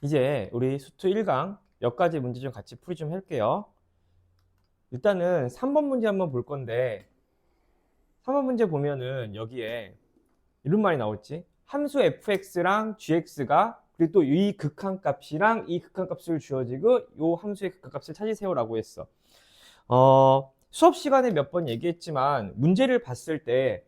이제 우리 수투 1강 몇 가지 문제 좀 같이 풀이 좀 할게요. 일단은 3번 문제 한번 볼 건데 3번 문제 보면은 여기에 이런 말이 나올지 함수 fx랑 gx가 그리고 또 이 극한값이랑 이 극한값을 주어지고 이 함수의 극한값을 찾으세요라고 했어. 수업 시간에 몇 번 얘기했지만 문제를 봤을 때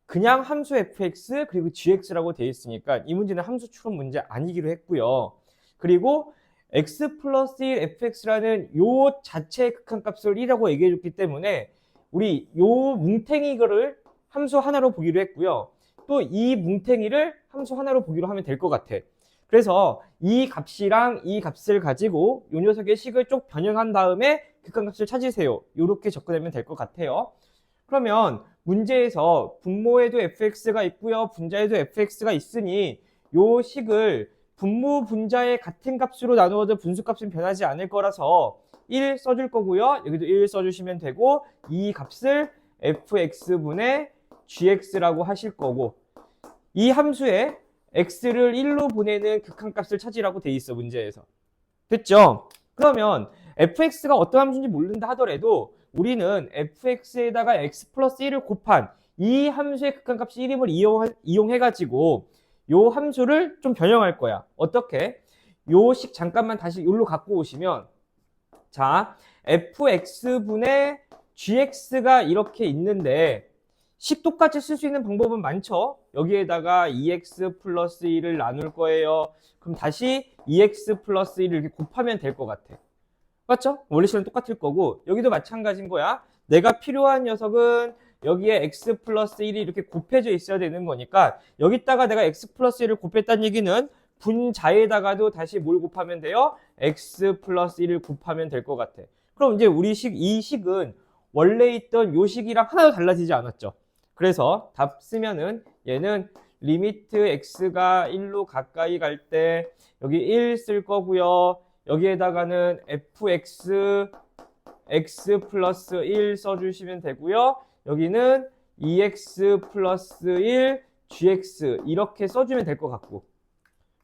그냥 함수 fx 그리고 gx라고 되어 있으니까 이 문제는 함수 추론 문제 아니기로 했고요. 그리고 x 플러스 1 fx라는 요 자체의 극한값을 1이라고 얘기해 줬기 때문에 우리 요 뭉탱이를 함수 하나로 보기로 했고요. 또 이 뭉탱이를 함수 하나로 보기로 하면 될 것 같아. 그래서 이 값이랑 이 값을 가지고 요 녀석의 식을 좀 변형한 다음에 극한값을 찾으세요. 이렇게 접근하면 될 것 같아요. 그러면 문제에서 분모에도 fx가 있고요. 분자에도 fx가 있으니 요 식을 분모 분자의 같은 값으로 나누어도 분수값은 변하지 않을 거라서 1 써줄 거고요. 여기도 1 써주시면 되고 이 값을 fx분의 gx라고 하실 거고 이 함수에 x를 1로 보내는 극한값을 찾으라고 돼 있어 문제에서. 됐죠? 그러면 fx가 어떤 함수인지 모른다 하더라도 우리는 fx에다가 x 플러스 1을 곱한 이 함수의 극한값이 1임을 이용해가지고 요 함수를 좀 변형할 거야. 어떻게? 요 식 잠깐만 다시 여기로 갖고 오시면 자, fx분의 gx가 이렇게 있는데 식 똑같이 쓸 수 있는 방법은 많죠. 여기에다가 2x 플러스 1을 나눌 거예요. 그럼 다시 2x 플러스 1을 이렇게 곱하면 될 것 같아. 맞죠? 원리식은 똑같을 거고 여기도 마찬가지인 거야. 내가 필요한 녀석은 여기에 x 플러스 1이 이렇게 곱해져 있어야 되는 거니까 여기다가 내가 x 플러스 1을 곱했다는 얘기는 분자에다가도 다시 뭘 곱하면 돼요? x 플러스 1을 곱하면 될 것 같아. 그럼 이제 우리 이 식은 원래 있던 요 식이랑 하나도 달라지지 않았죠. 그래서 답 쓰면은 얘는 리미트 x가 1로 가까이 갈 때 여기 1 쓸 거고요. 여기에다가는 fx x 플러스 1 써주시면 되고요. 여기는 2x 플러스 1 gx 이렇게 써주면 될 것 같고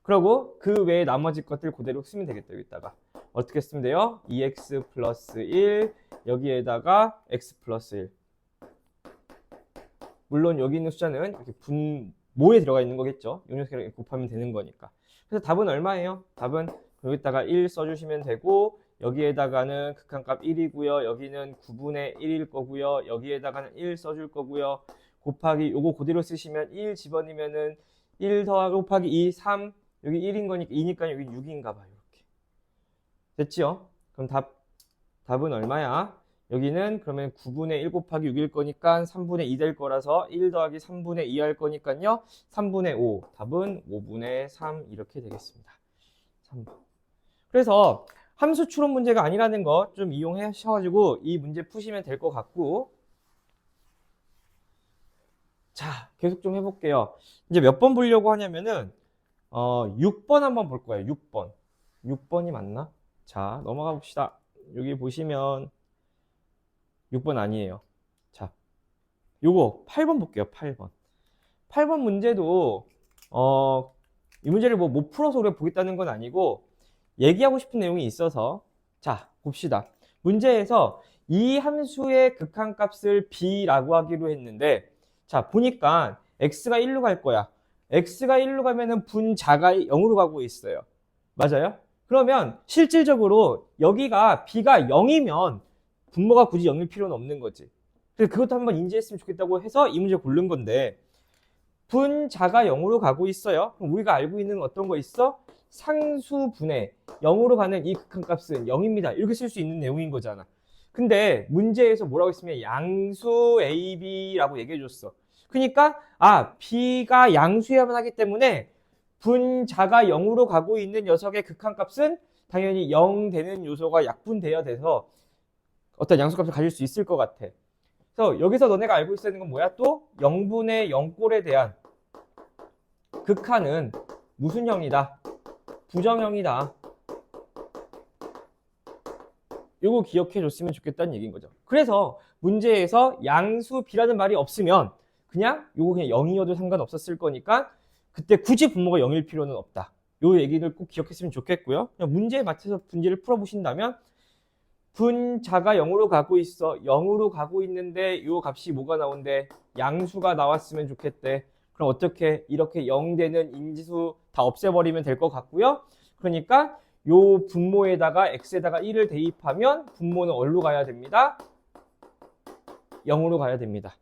그리고 그 외에 나머지 것들 그대로 쓰면 되겠다. 여기다가 어떻게 쓰면 돼요? 2x 플러스 1 여기에다가 x 플러스 1 물론 여기 있는 숫자는 이렇게 분모에 들어가 있는 거겠죠. 이 녀석이랑 곱하면 되는 거니까. 그래서 답은 얼마예요? 답은 여기다가 1 써주시면 되고 여기에다가는 극한값 1이고요. 여기는 9분의 1일 거고요. 여기에다가는 1 써줄 거고요. 곱하기 요거 그대로 쓰시면 1 집어넣으면은 1 더하기 곱하기 2, 3 여기 1인 거니까 2니까 여기 6인가 봐요. 이렇게. 됐죠? 그럼 답은 얼마야? 여기는 그러면 9분의 1 곱하기 6일 거니까 3분의 2 될 거라서 1 더하기 3분의 2 할 거니까요. 3분의 5. 답은 5분의 3 이렇게 되겠습니다. 3번. 그래서 함수 추론 문제가 아니라는 거 좀 이용하셔가지고 이 문제 푸시면 될 것 같고 자 계속 좀 해볼게요. 이제 몇 번 보려고 하냐면은 6번 한번 볼 거예요. 6번. 6번이 맞나? 자 넘어가 봅시다. 여기 보시면 6번 아니에요. 자, 요거 8번 볼게요. 8번. 8번 문제도 이 문제를 뭐 못 풀어서 그래 보겠다는 건 아니고 얘기하고 싶은 내용이 있어서 자, 봅시다. 문제에서 이 함수의 극한값을 b라고 하기로 했는데 자, 보니까 x가 1로 갈 거야. x가 1로 가면은 분자가 0으로 가고 있어요. 맞아요? 그러면 실질적으로 여기가 b가 0이면 분모가 굳이 0일 필요는 없는 거지. 그래서 그것도 한번 인지했으면 좋겠다고 해서 이 문제 고른 건데 분자가 0으로 가고 있어요. 그럼 우리가 알고 있는 어떤 거 있어? 상수분의 0으로 가는 이 극한값은 0입니다. 이렇게 쓸 수 있는 내용인 거잖아. 근데 문제에서 뭐라고 했으면 양수 AB라고 얘기해 줬어. 그러니까 B가 양수여야만 하기 때문에 분자가 0으로 가고 있는 녀석의 극한값은 당연히 0 되는 요소가 약분되어야 돼서 어떤 양수값을 가질 수 있을 것 같아. 그래서 여기서 너네가 알고 있어야 되는 건 뭐야? 또 0분의 0꼴에 대한 극한은 무슨 형이다? 부정형이다. 이거 기억해 줬으면 좋겠다는 얘기인 거죠. 그래서 문제에서 양수 b라는 말이 없으면 그냥 요거 그냥 0이어도 상관없었을 거니까 그때 굳이 분모가 0일 필요는 없다. 요 얘기를 꼭 기억했으면 좋겠고요. 그냥 문제에 맞춰서 문제를 풀어보신다면 분자가 0으로 가고 있어. 0으로 가고 있는데 요 값이 뭐가 나온대? 양수가 나왔으면 좋겠대. 그럼 어떻게 이렇게 0 되는 인지수 다 없애버리면 될 것 같고요. 그러니까 요 분모에다가 x에다가 1을 대입하면 분모는 어디로 가야 됩니다? 0으로 가야 됩니다.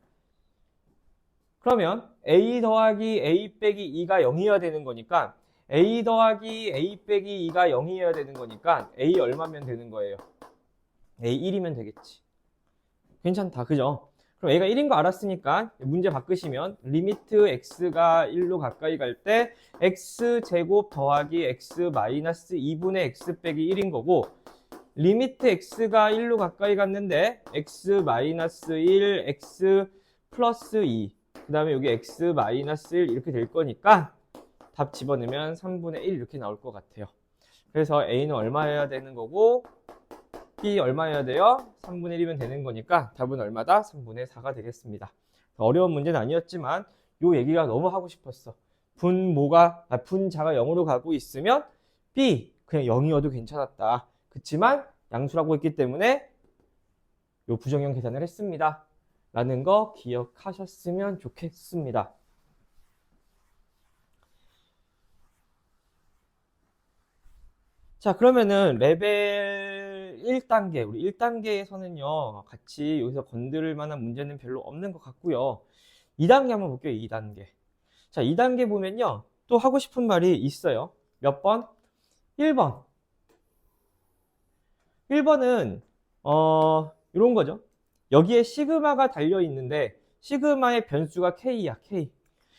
그러면 a 더하기 a 빼기 2가 0이어야 되는 거니까 a 더하기 a 빼기 2가 0이어야 되는 거니까 a 얼마면 되는 거예요? a 1이면 되겠지. 괜찮다, 그죠? 그럼 a가 1인 거 알았으니까 문제 바꾸시면 리미트 x가 1로 가까이 갈 때 x제곱 더하기 x 마이너스 2분의 x 빼기 1인 거고, 리미트 x가 1로 가까이 갔는데 x 마이너스 1, x 플러스 2, 그 다음에 여기 x 마이너스 1 이렇게 될 거니까 답 집어넣으면 3분의 1 이렇게 나올 것 같아요. 그래서 a는 얼마여야 되는 거고 b 얼마여야 돼요? 3분의 1이면 되는 거니까 답은 얼마다? 3분의 4가 되겠습니다. 어려운 문제는 아니었지만 요 얘기가 너무 하고 싶었어. 분자가 0으로 가고 있으면 b 그냥 0이어도 괜찮았다. 그치만 양수라고 했기 때문에 요 부정형 계산을 했습니다. 라는 거 기억하셨으면 좋겠습니다. 자, 그러면은 레벨 1단계, 우리 1단계에서는요, 같이 여기서 건드릴 만한 문제는 별로 없는 것 같고요. 2단계 한번 볼게요, 2단계. 자, 2단계 보면요, 또 하고 싶은 말이 있어요. 몇 번? 1번. 1번은, 이런 거죠. 여기에 시그마가 달려 있는데, 시그마의 변수가 K야, K.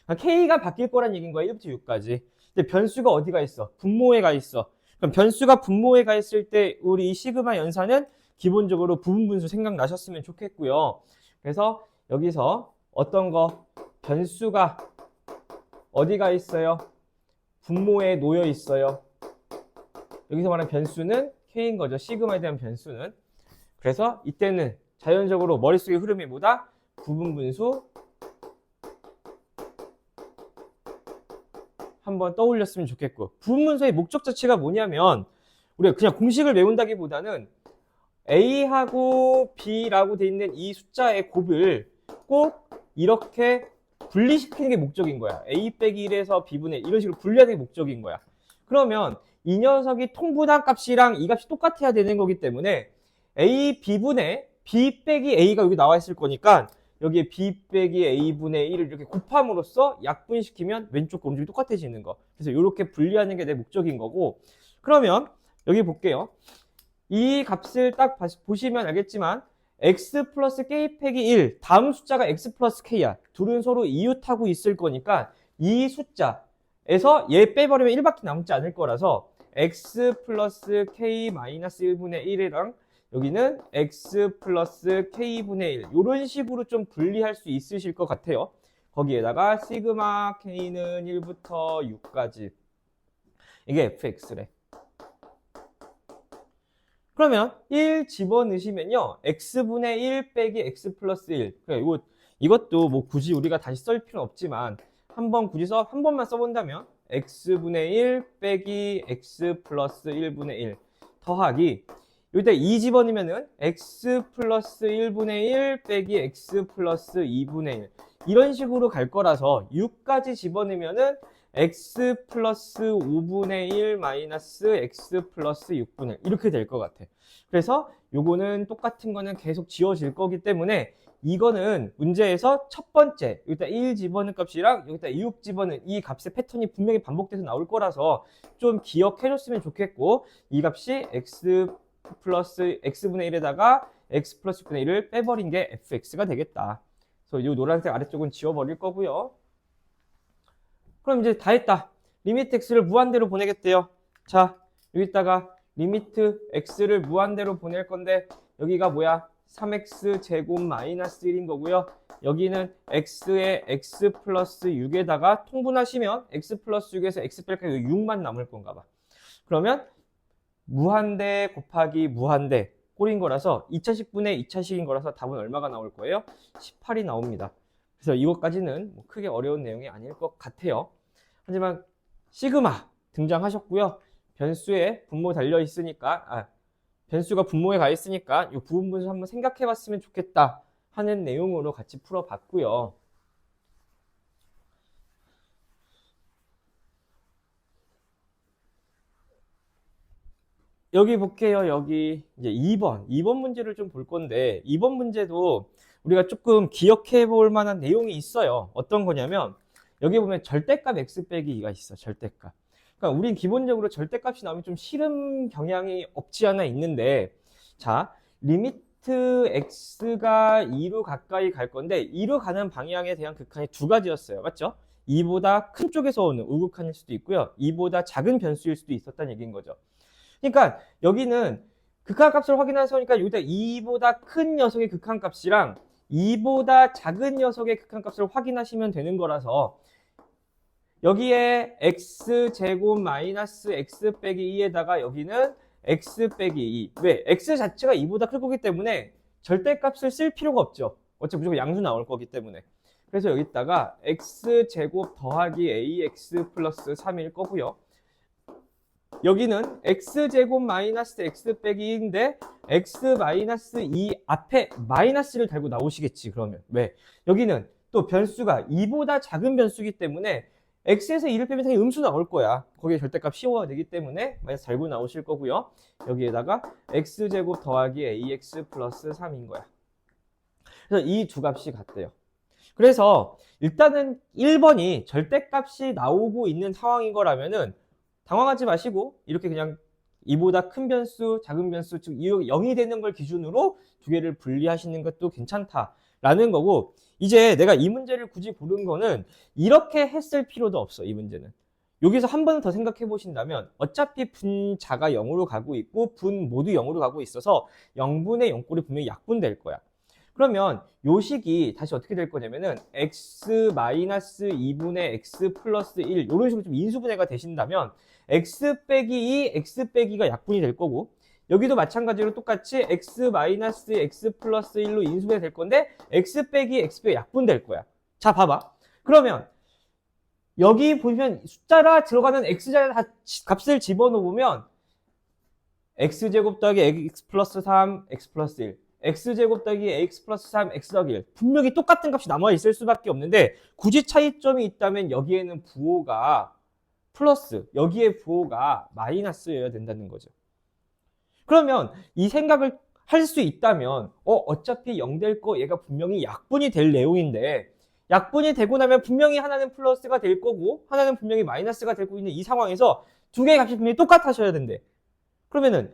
그러니까 K가 바뀔 거란 얘기인 거야, 1부터 6까지. 근데 변수가 어디가 있어? 분모에 가 있어. 그럼 변수가 분모에 가 있을 때 우리 이 시그마 연산은 기본적으로 부분분수 생각나셨으면 좋겠고요. 그래서 여기서 어떤 거? 변수가 어디가 있어요? 분모에 놓여 있어요. 여기서 말하는 변수는 K인 거죠. 시그마에 대한 변수는. 그래서 이때는 자연적으로 머릿속의 흐름이 뭐다? 부분분수 한번 떠올렸으면 좋겠고, 부분분수의 목적 자체가 뭐냐면 우리가 그냥 공식을 외운다기보다는 A하고 B라고 돼 있는 이 숫자의 곱을 꼭 이렇게 분리시키는 게 목적인 거야. A 빼기 1에서 B분의 이런 식으로 분리하는 게 목적인 거야. 그러면 이 녀석이 통분한 값이랑 이 값이 똑같아야 되는 거기 때문에 A, B분의 B 빼기 A가 여기 나와 있을 거니까 여기에 B 빼기 A분의 1을 이렇게 곱함으로써 약분시키면 왼쪽 검증이 똑같아지는 거. 그래서 이렇게 분리하는 게 내 목적인 거고, 그러면 여기 볼게요. 이 값을 딱 보시면 알겠지만 x 플러스 k 빼기 1, 다음 숫자가 x 플러스 k야. 둘은 서로 이웃하고 있을 거니까 이 숫자에서 얘 빼버리면 1밖에 남지 않을 거라서 x 플러스 k 마이너스 1분의 1이랑 여기는 x 플러스 k분의 1 이런 식으로 좀 분리할 수 있으실 것 같아요. 거기에다가 시그마 k는 1부터 6까지 이게 fx래. 그러면 1 집어넣으시면요, x분의 1 빼기 x 플러스 1. 그러니까 이것도 뭐 굳이 우리가 다시 쓸 필요는 없지만 한 번만 써본다면 x분의 1 빼기 x 플러스 1분의 1 더하기 여기다 2 집어넣으면은 x 플러스 1분의 1 빼기 x 플러스 2분의 1 이런 식으로 갈 거라서 6까지 집어넣으면은 x 플러스 5분의 1 마이너스 x 플러스 6분의 1 이렇게 될 것 같아. 그래서 요거는 똑같은 거는 계속 지워질 거기 때문에 이거는 문제에서 첫 번째 여기다 1 집어넣은 값이랑 여기다 6 집어넣은 이 값의 패턴이 분명히 반복돼서 나올 거라서 좀 기억해 줬으면 좋겠고, 이 값이 x 플러스 x분의 1에다가 x 플러스 6분의 1을 빼버린 게 fx가 되겠다. 그래서 이 노란색 아래쪽은 지워버릴 거고요. 그럼 이제 다 했다. 리미트 x를 무한대로 보내겠대요. 자, 여기다가 리미트 x를 무한대로 보낼 건데 여기가 뭐야? 3x 제곱 마이너스 1인 거고요. 여기는 x에 x 플러스 6에다가 통분하시면 x 플러스 6에서 x 뺄까 6만 남을 건가 봐. 그러면 무한대 곱하기 무한대 꼴인 거라서 2차식분의 2차식인 거라서 답은 얼마가 나올 거예요? 18이 나옵니다. 그래서 이것까지는 뭐 크게 어려운 내용이 아닐 것 같아요. 하지만 시그마 등장하셨고요. 변수에 분모 달려 있으니까, 변수가 분모에 가 있으니까 이 부분분수 한번 생각해 봤으면 좋겠다 하는 내용으로 같이 풀어봤고요. 여기 볼게요. 여기 이제 2번 문제를 좀 볼 건데 2번 문제도 우리가 조금 기억해 볼 만한 내용이 있어요. 어떤 거냐면 여기 보면 절대값 x 빼기 2가 있어. 절대값. 그러니까 우린 기본적으로 절대값이 나오면 좀 싫은 경향이 없지 않아 있는데, 자, 리미트 x가 2로 가까이 갈 건데 2로 가는 방향에 대한 극한이 두 가지였어요. 맞죠? 2보다 큰 쪽에서 오는 우극한일 수도 있고요. 2보다 작은 변수일 수도 있었다는 얘기인 거죠. 그러니까 여기는 극한값을 확인하서니까 여기다 2보다 큰 녀석의 극한값이랑 2보다 작은 녀석의 극한값을 확인하시면 되는 거라서 여기에 x제곱 마이너스 x 빼기 2에다가 여기는 x 빼기 2. 왜? x 자체가 2보다 클 거기 때문에 절대값을 쓸 필요가 없죠. 어차피 무조건 양수 나올 거기 때문에. 그래서 여기다가 x제곱 더하기 ax 플러스 3일 거고요. 여기는 x제곱 마이너스 x 빼기 2인데 x 마이너스 2 앞에 마이너스를 달고 나오시겠지. 그러면 왜? 여기는 또 변수가 2보다 작은 변수이기 때문에 x에서 2를 빼면 당연히 음수 나올 거야. 거기에 절대값 씌워야 되기 때문에 마이너스 달고 나오실 거고요. 여기에다가 x제곱 더하기 ax 플러스 3인 거야. 그래서 이 두 값이 같대요. 그래서 일단은 1번이 절대값이 나오고 있는 상황인 거라면은 당황하지 마시고 이렇게 그냥 이보다 큰 변수, 작은 변수, 즉 0이 되는 걸 기준으로 두 개를 분리하시는 것도 괜찮다라는 거고, 이제 내가 이 문제를 굳이 고른 거는 이렇게 했을 필요도 없어. 이 문제는 여기서 한 번 더 생각해 보신다면 어차피 분자가 0으로 가고 있고 분 모두 0으로 가고 있어서 0분의 0꼴이 분명히 약분될 거야. 그러면 요 식이 다시 어떻게 될 거냐면은 x 마이너스 2분의 x 플러스 1 이런 식으로 좀 인수분해가 되신다면 x 빼기 2, x 빼기가 약분이 될 거고, 여기도 마찬가지로 똑같이 x 마이너스 x 플러스 1로 인수분해 될 건데 x 빼기 x 빼기 약분될 거야. 자, 봐봐. 그러면 여기 보면 숫자라 들어가는 x자에 다 값을 집어넣으면 x제곱 더하기 x 플러스 3, x 플러스 1, x제곱 더하기 x 플러스 3, x 더하기 1 분명히 똑같은 값이 남아있을 수밖에 없는데, 굳이 차이점이 있다면 여기에는 부호가 플러스, 여기에 부호가 마이너스여야 된다는 거죠. 그러면 이 생각을 할 수 있다면 어차피 0 될 거 얘가 분명히 약분이 될 내용인데, 약분이 되고 나면 분명히 하나는 플러스가 될 거고 하나는 분명히 마이너스가 되고 있는 이 상황에서 두 개의 값이 분명히 똑같아셔야 된대. 그러면은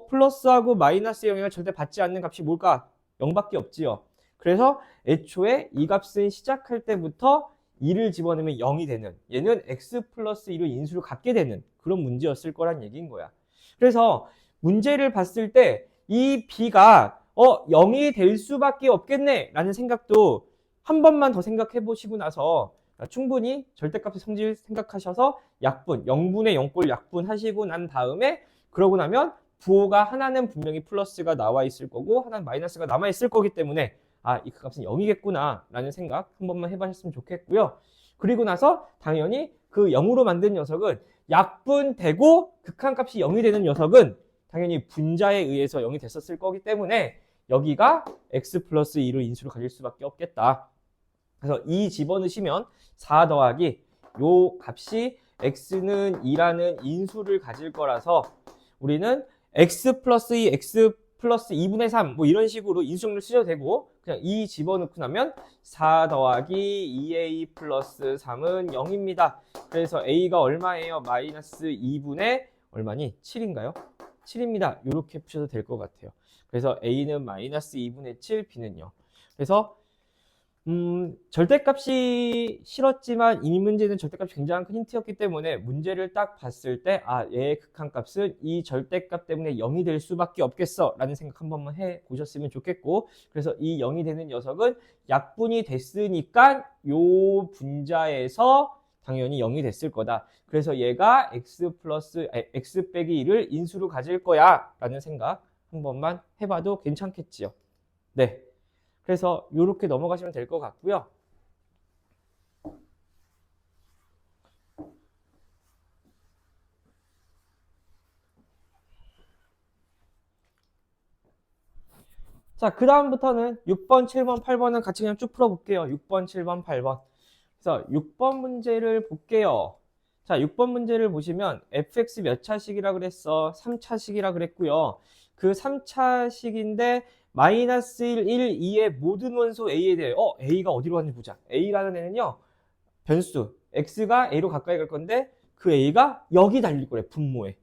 플러스하고 마이너스 영향을 절대 받지 않는 값이 뭘까? 0밖에 없지요. 그래서 애초에 이 값은 시작할 때부터 2를 집어넣으면 0이 되는, 얘는 x 플러스 2로 인수를 갖게 되는 그런 문제였을 거란 얘기인 거야. 그래서 문제를 봤을 때 이 b가 0이 될 수밖에 없겠네 라는 생각도 한 번만 더 생각해 보시고 나서 충분히 절대값의 성질 생각하셔서 약분, 0분의 0꼴 약분하시고 난 다음에, 그러고 나면 부호가 하나는 분명히 플러스가 나와 있을 거고 하나는 마이너스가 남아 있을 거기 때문에 이 값은 0이겠구나 라는 생각 한 번만 해보셨으면 좋겠고요. 그리고 나서 당연히 그 0으로 만든 녀석은 약분되고 극한값이 0이 되는 녀석은 당연히 분자에 의해서 0이 됐었을 거기 때문에 여기가 x 플러스 2로 인수를 가질 수밖에 없겠다. 그래서 2 집어넣으시면 4 더하기 요 값이 x는 2라는 인수를 가질 거라서 우리는 x 플러스 2, x 플러스 2분의 3 뭐 이런 식으로 인수정리를 쓰셔도 되고, 그냥 2 집어넣고 나면 4 더하기 2a 플러스 3은 0입니다. 그래서 a가 얼마예요? 마이너스 2분의 얼마니? 7인가요? 7입니다. 이렇게 푸셔도 될 것 같아요. 그래서 a는 마이너스 2분의 7, b는요. 그래서 절대값이 싫었지만 이 문제는 절대값이 굉장히 큰 힌트였기 때문에 문제를 딱 봤을 때 얘의 극한값은 이 절대값 때문에 0이 될 수밖에 없겠어 라는 생각 한 번만 해 보셨으면 좋겠고, 그래서 이 0이 되는 녀석은 약분이 됐으니까 요 분자에서 당연히 0이 됐을 거다. 그래서 얘가 x 빼기 2를 인수로 가질 거야 라는 생각 한 번만 해봐도 괜찮겠지요. 네. 그래서 이렇게 넘어가시면 될 것 같고요. 자, 그 다음부터는 6번, 7번, 8번은 같이 그냥 쭉 풀어볼게요. 6번, 7번, 8번. 그래서 6번 문제를 볼게요. 자, 6번 문제를 보시면 fx 몇 차식이라 그랬어? 3차식이라 그랬고요. 그 3차식인데 마이너스 1, 1, 2의 모든 원소 a에 대해 a가 어디로 갔는지 보자. a라는 애는요. 변수 x가 a로 가까이 갈 건데 그 a가 여기 달릴 거래. 분모에.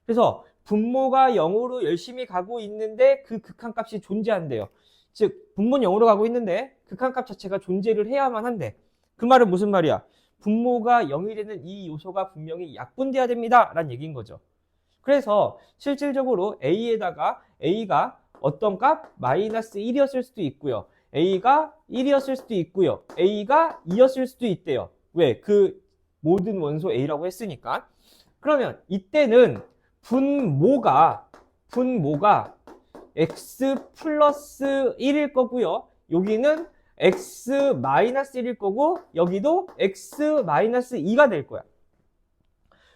그래서 분모가 0으로 열심히 가고 있는데 그 극한값이 존재한대요. 즉 분모는 0으로 가고 있는데 극한값 자체가 존재를 해야만 한대. 그 말은 무슨 말이야? 분모가 0이 되는 이 요소가 분명히 약분돼야 됩니다 라는 얘기인 거죠. 그래서 실질적으로 a에다가 a가 어떤 값? 마이너스 1이었을 수도 있고요. a가 1이었을 수도 있고요. a가 2였을 수도 있대요. 왜? 그 모든 원소 a라고 했으니까. 그러면 이때는 분모가 x 플러스 1일 거고요. 여기는 x 마이너스 1일 거고 여기도 x 마이너스 2가 될 거야.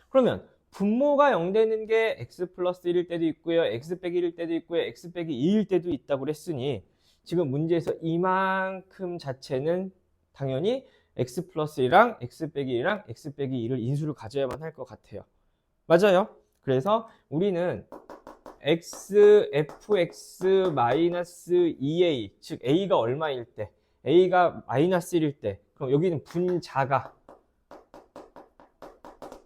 그러면 분모가 0 되는 게 x 플러스 1일 때도 있고요. x 빼기 1일 때도 있고요. x 빼기 2일 때도 있다고 그랬으니 지금 문제에서 이만큼 자체는 당연히 x 플러스 1이랑 x 빼기 1이랑 x 빼기 2를 인수를 가져야만 할 것 같아요. 맞아요. 그래서 우리는 fx 마이너스 2a, 즉 a가 얼마일 때, a가 마이너스 1일 때, 그럼 여기는 분자가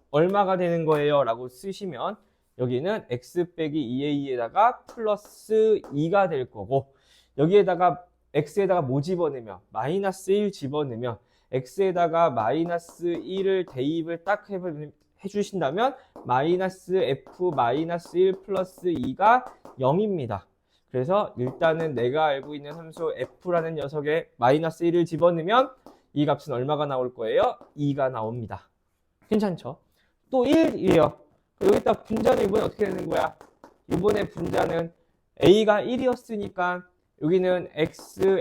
얼마가 되는 거예요? 라고 쓰시면 여기는 x 빼기 2a에다가 플러스 2가 될 거고 여기에다가 x에다가 뭐 집어넣으면 마이너스 1 집어넣으면 x에다가 마이너스 1을 대입을 딱 해주신다면 마이너스 f 마이너스 1 플러스 2가 0입니다. 그래서 일단은 내가 알고 있는 함수 f라는 녀석에 마이너스 1을 집어넣으면 이 값은 얼마가 나올 거예요? 2가 나옵니다. 괜찮죠? 또 1이에요. 여기다 분자는 이번에 어떻게 되는 거야? 이번에 분자는 a가 1이었으니까 여기는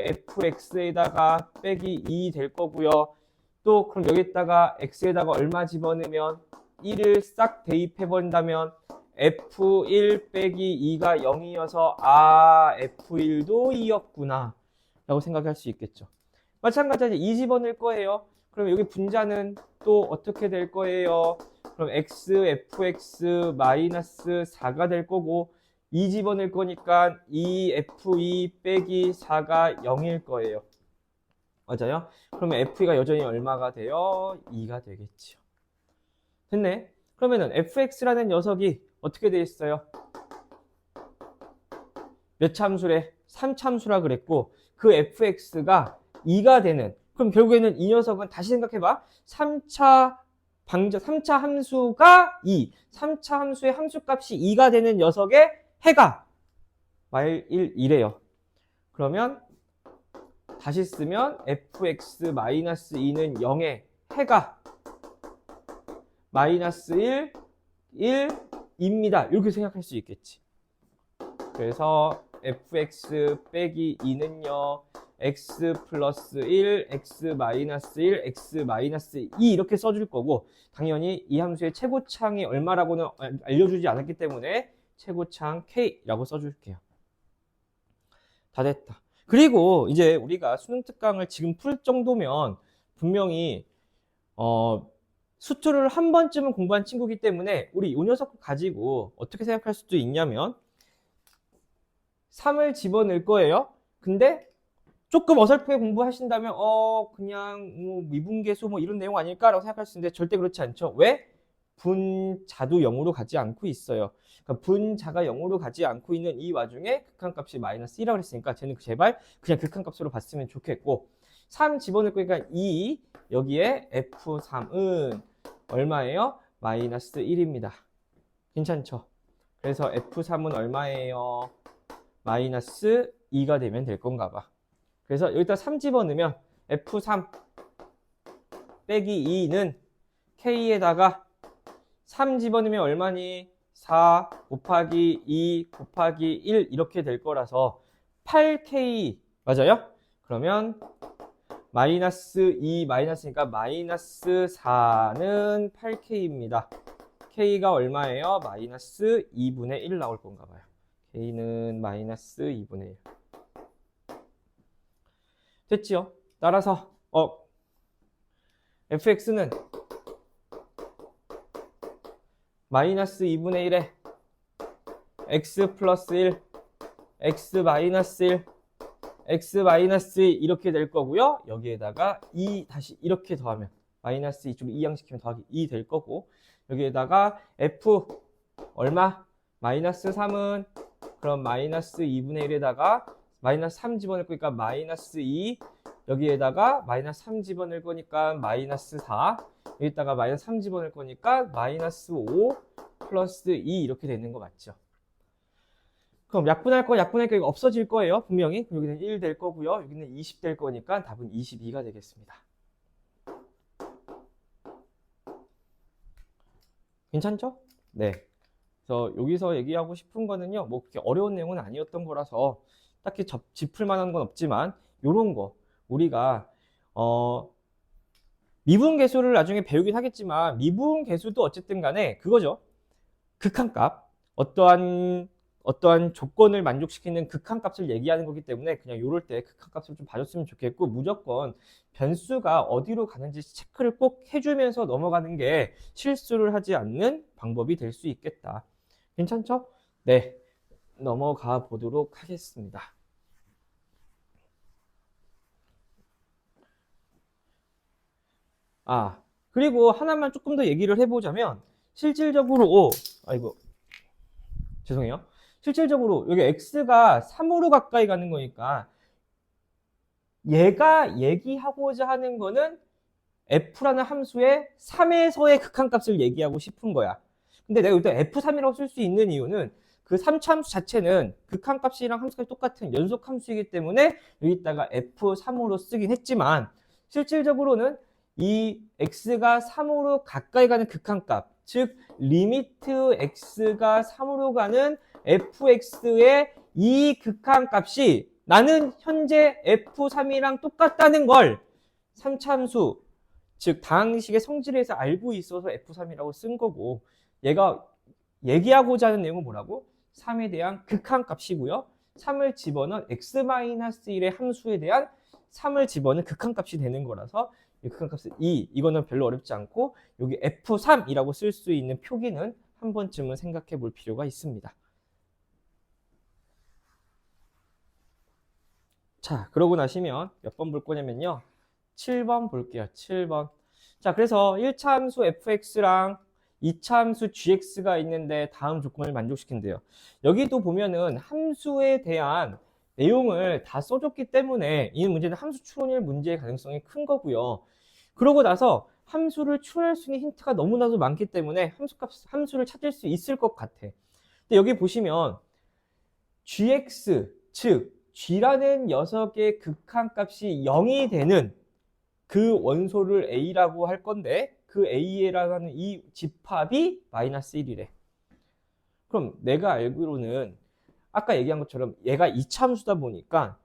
fx에다가 빼기 2 될 거고요. 또 그럼 여기다가 x에다가 얼마 집어넣으면 1을 싹 대입해 버린다면 f1 빼기 2가 0이어서 f1도 2였구나 라고 생각할 수 있겠죠. 마찬가지로 2 집어넣을 거예요. 그럼 여기 분자는 또 어떻게 될 거예요? 그럼 fx 마이너스 4가 될 거고 2 집어넣을 거니까 2f2 빼기 4가 0일 거예요. 맞아요? 그러면 f가 여전히 얼마가 돼요? 2가 되겠죠. 됐네? 그러면은 fx라는 녀석이 어떻게 돼 있어요? 몇 참수래? 3참수라 그랬고 그 fx가 2가 되는, 그럼 결국에는 이 녀석은 다시 생각해봐. 3차 함수가 2, 3차 함수의 함수값이 2가 되는 녀석의 해가 말1이래요. 그러면 다시 쓰면 fx-2는 0의 해가 마이너스 1, 1입니다. 이렇게 생각할 수 있겠지. 그래서 fx 빼기 2는요. x 플러스 1, x 마이너스 1, x 마이너스 2 이렇게 써줄 거고 당연히 이 함수의 최고창이 얼마라고는 알려주지 않았기 때문에 최고창 k라고 써줄게요. 다 됐다. 그리고 이제 우리가 수능 특강을 지금 풀 정도면 분명히 수투를 한 번쯤은 공부한 친구이기 때문에 우리 이 녀석 가지고 어떻게 생각할 수도 있냐면 3을 집어넣을 거예요. 근데 조금 어설프게 공부하신다면 그냥 뭐 미분계수 뭐 이런 내용 아닐까라고 생각할 수 있는데 절대 그렇지 않죠. 왜? 분자도 0으로 가지 않고 있어요. 그러니까 분자가 0으로 가지 않고 있는 이 와중에 극한값이 마이너스 1이라고 했으니까 쟤는 제발 그냥 극한값으로 봤으면 좋겠고 3 집어넣을 거니까 2 여기에 F3은 얼마예요? 마이너스 1입니다. 괜찮죠? 그래서 F3은 얼마예요? 마이너스 2가 되면 될 건가 봐. 그래서 여기다 3 집어넣으면 F3 빼기 2는 K에다가 3 집어넣으면 얼마니? 4 곱하기 2 곱하기 1 이렇게 될 거라서 8K 맞아요? 그러면 마이너스 2 마이너스니까 마이너스 4는 8K입니다. K가 얼마예요? 마이너스 2분의 1 나올 건가 봐요. K는 마이너스 2분의 1. 됐지요? 따라서 fx는 마이너스 2분의 1에 x 플러스 1, x 마이너스 1, x 마이너스 2 이렇게 될 거고요. 여기에다가 2 다시 이렇게 더하면 마이너스 2 좀 이항시키면 더하기 2 될 거고, 여기에다가 f 얼마? 마이너스 3은 그럼 마이너스 2분의 1에다가 마이너스 3 집어넣을 거니까 마이너스 2, 여기에다가 마이너스 3 집어넣을 거니까 마이너스 4, 여기다가 마이너스 3 집어넣을 거니까 마이너스 5 플러스 2 이렇게 되는 거 맞죠? 그럼 약분할 거 이거 없어질 거예요. 분명히. 여기는 1 될 거고요. 여기는 20 될 거니까 답은 22가 되겠습니다. 괜찮죠? 네. 그래서 여기서 얘기하고 싶은 거는요, 뭐 그렇게 어려운 내용은 아니었던 거라서 딱히 짚을 만한 건 없지만, 요런 거 우리가 미분계수를 나중에 배우긴 하겠지만, 미분계수도 어쨌든 간에 그거죠. 극한값, 어떠한 조건을 만족시키는 극한값을 얘기하는 거기 때문에 그냥 요럴 때 극한값을 좀 봐줬으면 좋겠고, 무조건 변수가 어디로 가는지 체크를 꼭 해주면서 넘어가는 게 실수를 하지 않는 방법이 될 수 있겠다. 괜찮죠? 네, 넘어가 보도록 하겠습니다. 그리고 하나만 조금 더 얘기를 해보자면, 실질적으로 죄송해요. 실질적으로 여기 x가 3으로 가까이 가는 거니까 얘가 얘기하고자 하는 거는 f라는 함수의 3에서의 극한값을 얘기하고 싶은 거야. 근데 내가 일단 f3이라고 쓸 수 있는 이유는 그 3차함수 자체는 극한값이랑 함수값이 똑같은 연속함수이기 때문에 여기다가 f3으로 쓰긴 했지만, 실질적으로는 이 x가 3으로 가까이 가는 극한값, 즉 리미트 x가 3으로 가는 fx의 이 극한값이 나는 현재 f3이랑 똑같다는 걸 3차함수, 즉 다항식의 성질에서 알고 있어서 f3이라고 쓴 거고, 얘가 얘기하고자 하는 내용은 뭐라고? 3에 대한 극한값이고요. 3을 집어넣은 x-1의 함수에 대한 3을 집어넣은 극한값이 되는 거라서 이 극한값은 2, 이거는 별로 어렵지 않고 여기 f3이라고 쓸 수 있는 표기는 한 번쯤은 생각해 볼 필요가 있습니다. 자, 그러고 나시면 몇 번 볼 거냐면요, 7번 볼게요. 7번. 자, 그래서 1차 함수 fx랑 2차 함수 gx가 있는데 다음 조건을 만족시킨대요. 여기도 보면은 함수에 대한 내용을 다 써줬기 때문에 이 문제는 함수 추론일 문제의 가능성이 큰 거고요. 그러고 나서 함수를 추론할 수 있는 힌트가 너무나도 많기 때문에 함수를 찾을 수 있을 것 같아. 근데 여기 보시면 gx, 즉 g라는 녀석의 극한값이 0이 되는 그 원소를 a라고 할 건데, 그 a라는 이 집합이 마이너스 1이래. 그럼 내가 알기로는 아까 얘기한 것처럼 얘가 이차함수다 보니까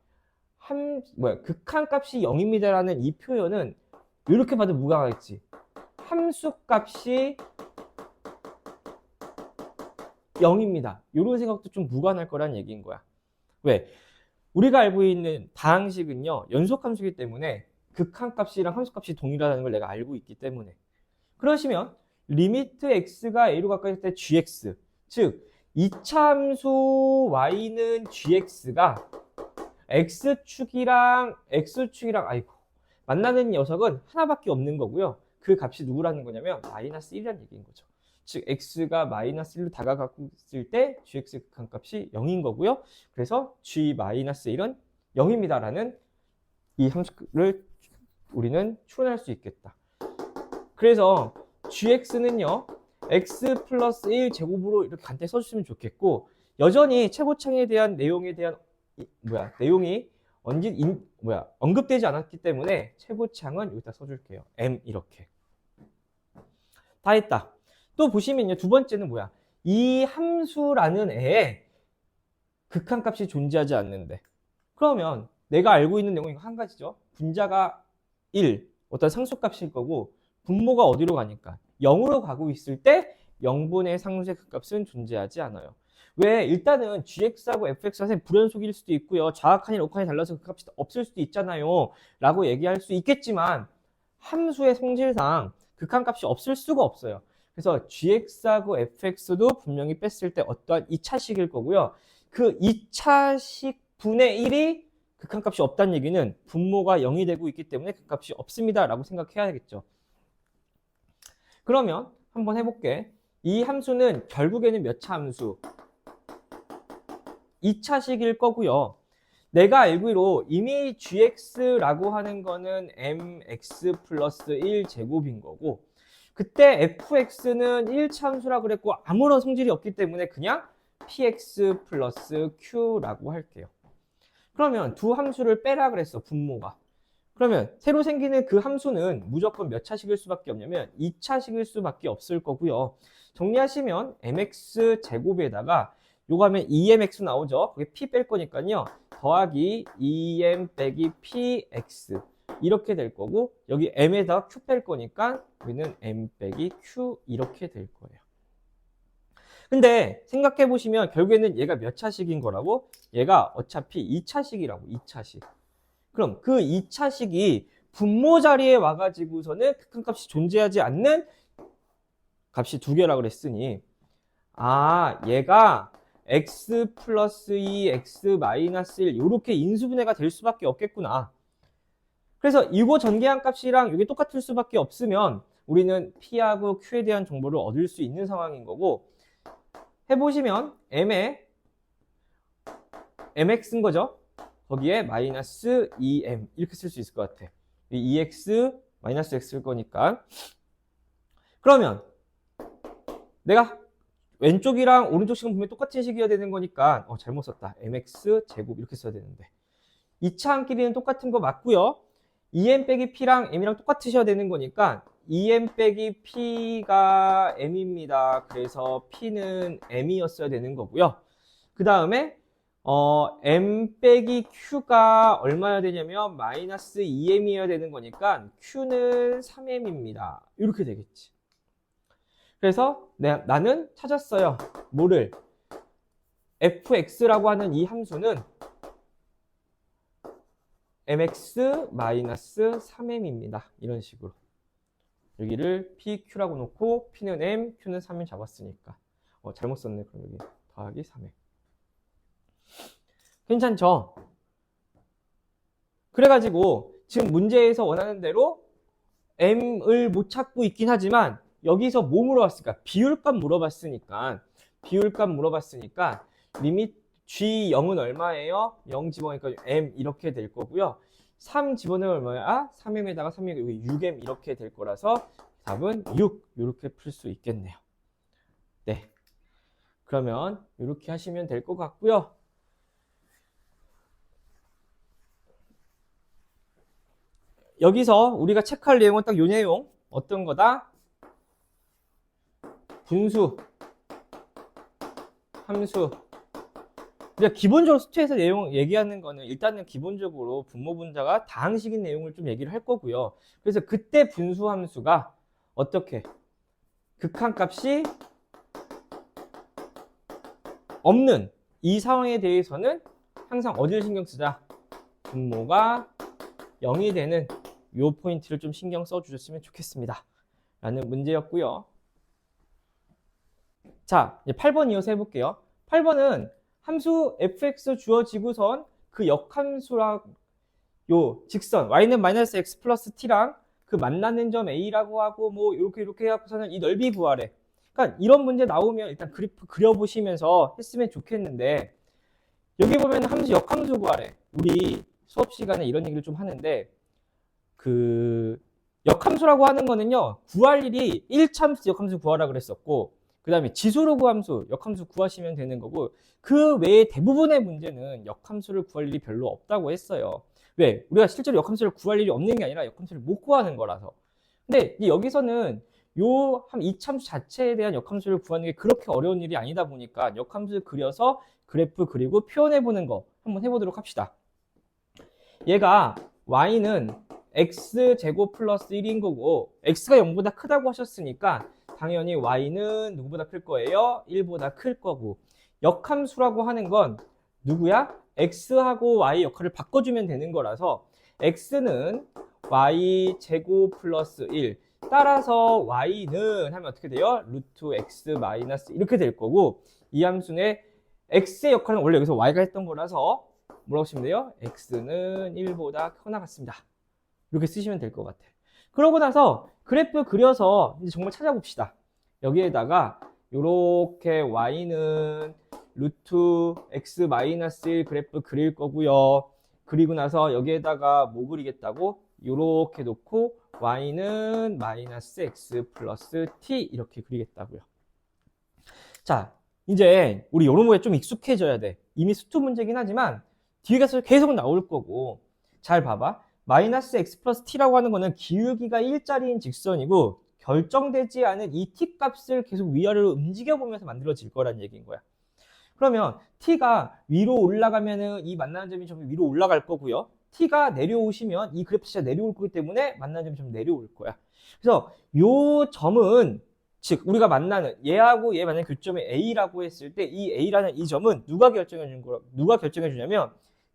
극한값이 0입니다라는 이 표현은 이렇게 봐도 무관하겠지. 함수값이 0입니다. 이런 생각도 좀 무관할 거란 얘기인 거야. 왜? 우리가 알고 있는 다항식은요, 연속함수이기 때문에 극한값이랑 함수값이 동일하다는 걸 내가 알고 있기 때문에. 그러시면 리미트 x가 a로 가까이 할 때 gx, 즉 이차함수 y는 gx가 x축이랑 만나는 녀석은 하나밖에 없는 거고요. 그 값이 누구라는 거냐면 마이너스 1이라는 얘기인 거죠. 즉 x가 마이너스 1로 다가가고 있을 때 gx 극한값이 0인 거고요. 그래서 g-1은 0입니다라는 이 함수를 우리는 추론할 수 있겠다. 그래서 gx는요, x 플러스 1 제곱으로 이렇게 간단히 써주시면 좋겠고, 여전히 최고창에 대한 내용이 언급되지 않았기 때문에 최고창은 여기다 써줄게요. m 이렇게. 다 했다. 또 보시면요, 두 번째는 이 함수라는 애에 극한값이 존재하지 않는데, 그러면 내가 알고 있는 내용이 한 가지죠. 분자가 1, 어떤 상수값일 거고, 분모가 어디로 가니까 0으로 가고 있을 때 0분의 상수의 극값은 존재하지 않아요. 왜? 일단은 gx하고 fx가 불연속일 수도 있고요. 좌악한이 옥한이 달라서 그 값이 없을 수도 있잖아요. 라고 얘기할 수 있겠지만 함수의 성질상 극한값이 없을 수가 없어요. 그래서 gx하고 fx도 분명히 뺐을 때 어떠한 2차식일 거고요. 그 2차식 분의 1이 극한값이 없다는 얘기는 분모가 0이 되고 있기 때문에 극값이 없습니다. 라고 생각해야겠죠. 그러면 한번 해볼게. 이 함수는 결국에는 몇 차 함수? 2차식일 거고요. 내가 알기로 이미 gx라고 하는 거는 mx 플러스 1제곱인 거고 그때 fx는 1차 함수라고 그랬고 아무런 성질이 없기 때문에 그냥 px 플러스 q라고 할게요. 그러면 두 함수를 빼라 그랬어, 분모가. 그러면 새로 생기는 그 함수는 무조건 몇 차식일 수밖에 없냐면 2차식일 수밖에 없을 거고요. 정리하시면 mx 제곱에다가 요거 하면 2mx 나오죠. 그게 p 뺄 거니까요. 더하기 2m 빼기 px 이렇게 될 거고 여기 m에다가 q 뺄 거니까 여기는 m 빼기 q 이렇게 될 거예요. 근데 생각해 보시면 결국에는 얘가 몇 차식인 거라고? 얘가 어차피 2차식이라고 2차식. 그럼 그 2차식이 분모 자리에 와가지고서는 극한값이 존재하지 않는 값이 두 개라 그랬으니 아 얘가 x 플러스 2, x 마이너스 1 이렇게 인수분해가 될 수밖에 없겠구나. 그래서 이거 전개한 값이랑 이게 똑같을 수밖에 없으면 우리는 p하고 q에 대한 정보를 얻을 수 있는 상황인 거고 해보시면 m에 mx인 거죠. 거기에 마이너스 2m 이렇게 쓸 수 있을 것 같아. 이 2x 마이너스 x일 거니까. 그러면 내가 왼쪽이랑 오른쪽 식은 분명히 똑같은 식이어야 되는 거니까 잘못 썼다. mx 제곱 이렇게 써야 되는데 2차 함끼리는 똑같은 거 맞고요. 2m 빼기 p랑 m이랑 똑같으셔야 되는 거니까 2m 빼기 p가 m입니다. 그래서 p는 m이었어야 되는 거고요. 그 다음에 m 빼기 q가 얼마여야 되냐면 마이너스 2m이어야 되는 거니까 q는 3m입니다. 이렇게 되겠지. 그래서 나는 찾았어요. 뭐를? fx라고 하는 이 함수는 mx 마이너스 3m입니다. 이런 식으로. 여기를 pq라고 놓고 p는 m, q는 3을 잡았으니까. 잘못 썼네. 그럼 여기 더하기 3m. 괜찮죠? 그래가지고 지금 문제에서 원하는 대로 m을 못 찾고 있긴 하지만 여기서 뭐 물어봤을까? 비율값 물어봤으니까 리밋 g0은 얼마예요? 0 집어넣으니까 m 이렇게 될 거고요. 3 집어넣으면 얼마야? 3m에다가 3m 여기 6m 이렇게 될 거라서 답은 6 이렇게 풀 수 있겠네요. 네, 그러면 이렇게 하시면 될 것 같고요. 여기서 우리가 체크할 내용은 딱 요 내용. 어떤 거다? 분수, 함수. 근데 기본적으로 수트에서 내용 얘기하는 거는 일단은 기본적으로 분모 분자가 다항식인 내용을 좀 얘기를 할 거고요. 그래서 그때 분수 함수가 어떻게 극한값이 없는 이 상황에 대해서는 항상 어디를 신경 쓰자? 분모가 0이 되는 요 포인트를 좀 신경 써 주셨으면 좋겠습니다. 라는 문제였고요. 자, 이제 8번 이어서 해볼게요. 8번은 함수 fx 주어지고선 그 역함수랑 요 직선 y는 마이너스 x 플러스 t랑 그 만나는 점 a라고 하고 뭐 이렇게 해갖고서는 이 넓이 구하래. 그러니까 이런 문제 나오면 일단 그래프 그려보시면서 했으면 좋겠는데 여기 보면 함수 역함수 구하래. 우리 수업 시간에 이런 얘기를 좀 하는데 그 역함수라고 하는 거는요 구할 일이 1참수 역함수 구하라 그랬었고 그 다음에 지수로 구함수 역함수 구하시면 되는 거고 그 외에 대부분의 문제는 역함수를 구할 일이 별로 없다고 했어요. 왜? 우리가 실제로 역함수를 구할 일이 없는 게 아니라 역함수를 못 구하는 거라서. 근데 여기서는 요 한 이참수 자체에 대한 역함수를 구하는 게 그렇게 어려운 일이 아니다 보니까 역함수를 그려서 그래프 그리고 표현해 보는 거 한번 해보도록 합시다. 얘가 y는 x제곱 플러스 1인 거고 x가 0보다 크다고 하셨으니까 당연히 y는 누구보다 클 거예요? 1보다 클 거고 역함수라고 하는 건 누구야? x하고 y 역할을 바꿔주면 되는 거라서 x는 y제곱 플러스 1 따라서 y는 하면 어떻게 돼요? 루트 x 마이너스 이렇게 될 거고 이 함수의 x의 역할은 원래 여기서 y가 했던 거라서 뭐라고 쓰시면 돼요? x는 1보다 크거나 같습니다. 이렇게 쓰시면 될 것 같아요. 그러고 나서 그래프 그려서 이제 정말 찾아봅시다. 여기에다가 이렇게 y는 루트 x 마이너스 1 그래프 그릴 거고요. 그리고 나서 여기에다가 뭐 그리겠다고? 이렇게 놓고 y는 마이너스 x 플러스 t 이렇게 그리겠다고요. 자, 이제 우리 이런 거에 좀 익숙해져야 돼. 이미 수투 문제긴 하지만 뒤에 가서 계속 나올 거고. 잘 봐봐. 마이너스 x 플러스 t라고 하는 거는 기울기가 1짜리인 직선이고 결정되지 않은 이 t 값을 계속 위아래로 움직여보면서 만들어질 거란 얘기인 거야. 그러면 t가 위로 올라가면은 이 만나는 점이 좀 위로 올라갈 거고요. t가 내려오시면 이 그래프 자체가 내려올 거기 때문에 만나는 점이 좀 내려올 거야. 그래서 요 점은 즉 우리가 만나는 얘하고 얘 만나는 교점이 A라고 했을 때 이 A라는 이 점은 누가 결정해 주냐면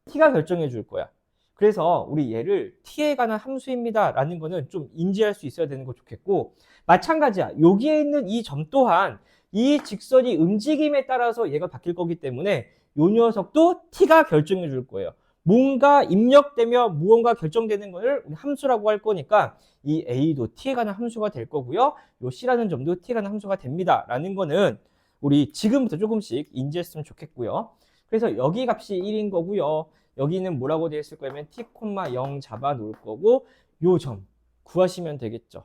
t가 결정해 줄 거야. 그래서 우리 얘를 t에 관한 함수입니다 라는 거는 좀 인지할 수 있어야 되는 거 좋겠고 마찬가지야. 여기에 있는 이 점 또한 이 직선이 움직임에 따라서 얘가 바뀔 거기 때문에 이 녀석도 t가 결정해 줄 거예요. 뭔가 입력되며 무언가 결정되는 것을 우리 함수라고 할 거니까 이 a도 t에 관한 함수가 될 거고요. 이 c라는 점도 t에 관한 함수가 됩니다. 라는 거는 우리 지금부터 조금씩 인지했으면 좋겠고요. 그래서 여기 값이 1인 거고요. 여기는 뭐라고 되어 있을 거냐면 t, 0 잡아 놓을 거고 요 점 구하시면 되겠죠.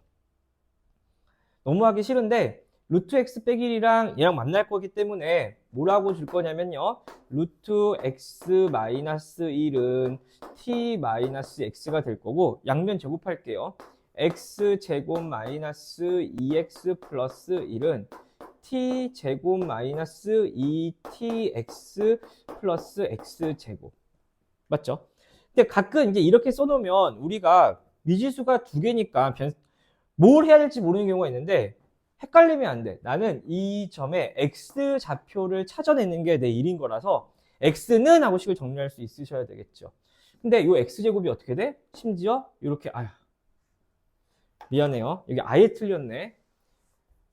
너무 하기 싫은데 루트 x 빼기 1이랑 얘랑 만날 거기 때문에 뭐라고 줄 거냐면요. 루트 x 마이너스 1은 t 마이너스 x가 될 거고 양변 제곱할게요. x 제곱 마이너스 2x 플러스 1은 t 제곱 마이너스 2tx 플러스 x 제곱. 맞죠? 근데 가끔 이제 이렇게 써놓으면 우리가 미지수가 두 개니까 뭘 해야 될지 모르는 경우가 있는데 헷갈리면 안 돼. 나는 이 점에 x 좌표를 찾아내는 게 내 일인 거라서 x는 하고 식을 정리할 수 있으셔야 되겠죠. 근데 이 x제곱이 어떻게 돼? 심지어 이렇게 미안해요. 여기 아예 틀렸네.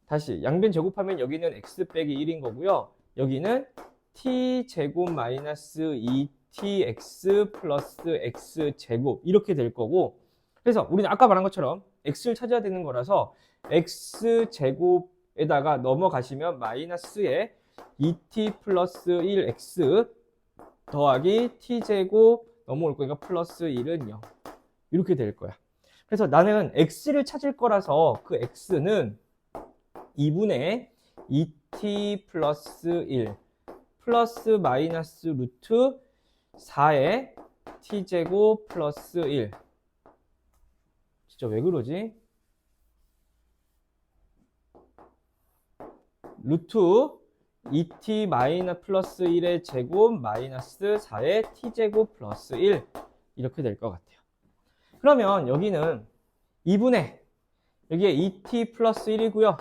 다시 양변 제곱하면 여기는 x 빼기 1인 거고요. 여기는 t제곱 마이너스 2tx 플러스 x제곱 이렇게 될 거고 그래서 우리는 아까 말한 것처럼 x를 찾아야 되는 거라서 x제곱에다가 넘어가시면 마이너스에 2t 플러스 1x 더하기 t제곱 넘어올 거니까 플러스 1은 0 이렇게 될 거야. 그래서 나는 x를 찾을 거라서 그 x는 2분의 2t 플러스 1 플러스 마이너스 루트 4의 t제곱 플러스 1 진짜 왜 그러지? 루트 2t 마이너스 플러스 1의 제곱 마이너스 4의 t제곱 플러스 1 이렇게 될 것 같아요. 그러면 여기는 2분의 여기에 2t 플러스 1이고요.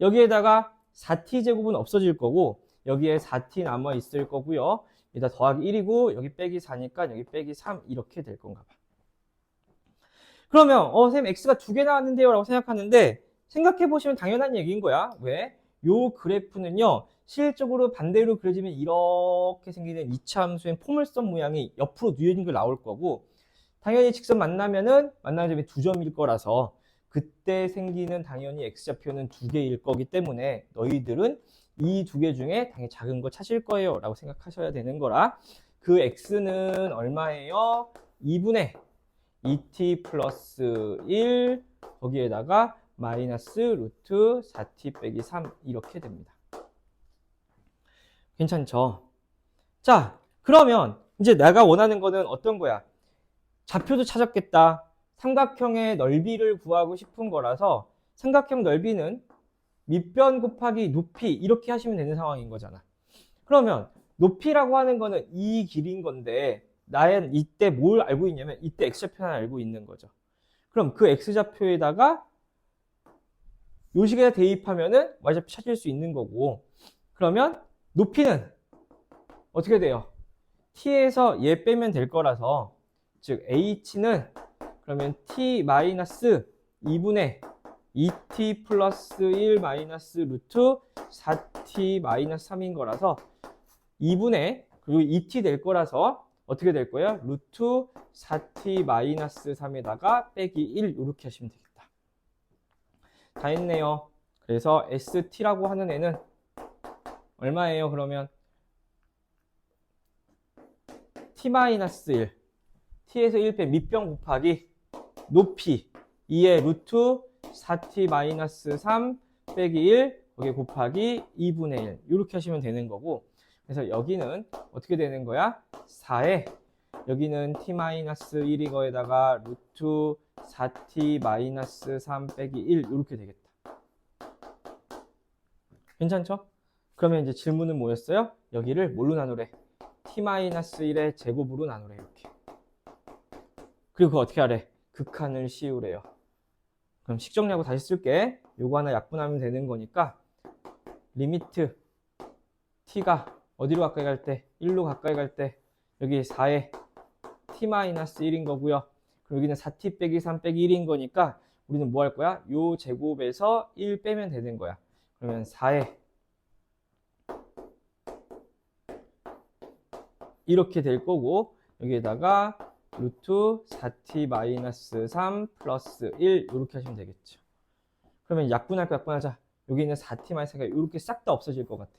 여기에다가 4t제곱은 없어질 거고 여기에 4t 남아 있을 거고요. 여기다 더하기 1이고 여기 빼기 4니까 여기 빼기 3 이렇게 될 건가 봐. 그러면 선생님 x가 두 개 나왔는데요 라고 생각하는데 생각해보시면 당연한 얘기인 거야. 왜? 요 그래프는요 실질적으로 반대로 그려지면 이렇게 생기는 2차 함수의 포물선 모양이 옆으로 누워진 게 나올 거고 당연히 직선 만나면은 만나는 점이 두 점일 거라서 그때 생기는 당연히 x좌표는 두 개일 거기 때문에 너희들은 이 두 개 중에 당연히 작은 거 찾을 거예요 라고 생각하셔야 되는 거라 그 x는 얼마예요? 2분의 2t 플러스 1 거기에다가 마이너스 루트 4t 빼기 3 이렇게 됩니다. 괜찮죠? 자, 그러면 이제 내가 원하는 거는 어떤 거야? 좌표도 찾았겠다. 삼각형의 넓이를 구하고 싶은 거라서 삼각형 넓이는 밑변 곱하기 높이 이렇게 하시면 되는 상황인 거잖아. 그러면 높이라고 하는 거는 이 길인 건데 나는 이때 뭘 알고 있냐면 이때 x좌표는 알고 있는 거죠. 그럼 그 x좌표에다가 요 식에다 대입하면은 y좌표 찾을 수 있는 거고, 그러면 높이는 어떻게 돼요? t에서 얘 빼면 될 거라서, 즉 h는 그러면 t 마이너스 2분의 2t 플러스 1 마이너스 루트 4t 마이너스 3인 거라서 2분의 그리고 2t 될 거라서 어떻게 될 거예요? 루트 4t 마이너스 3에다가 빼기 1 이렇게 하시면 되겠다. 다 했네요. 그래서 st라고 하는 애는 얼마예요? 그러면 t 마이너스 1 t에서 1 빼 밑변 곱하기 높이 2의 루트 4t 마이너스 3 빼기 1 거기에 곱하기 2분의 1 이렇게 하시면 되는 거고, 그래서 여기는 어떻게 되는 거야? 4에 여기는 t 마이너스 1이 거에다가 루트 4t 마이너스 3 빼기 1 이렇게 되겠다. 괜찮죠? 그러면 이제 질문은 뭐였어요? 여기를 뭘로 나누래? t 마이너스 1의 제곱으로 나누래. 이렇게. 그리고 그거 어떻게 하래? 극한을 씌우래요. 그럼 식정리하고 다시 쓸게. 요거 하나 약분하면 되는 거니까 리미트 t가 어디로 가까이 갈 때? 1로 가까이 갈 때 여기 4에 t-1인 거고요. 그럼 여기는 4t 빼기 3 빼기 1인 거니까 우리는 뭐 할 거야? 요 제곱에서 1 빼면 되는 거야. 그러면 4에 이렇게 될 거고, 여기에다가 루트 4t-3 플러스 1 이렇게 하시면 되겠죠. 그러면 약분할 거 약분하자. 여기 있는 4t-3가 이렇게 싹 다 없어질 것 같아.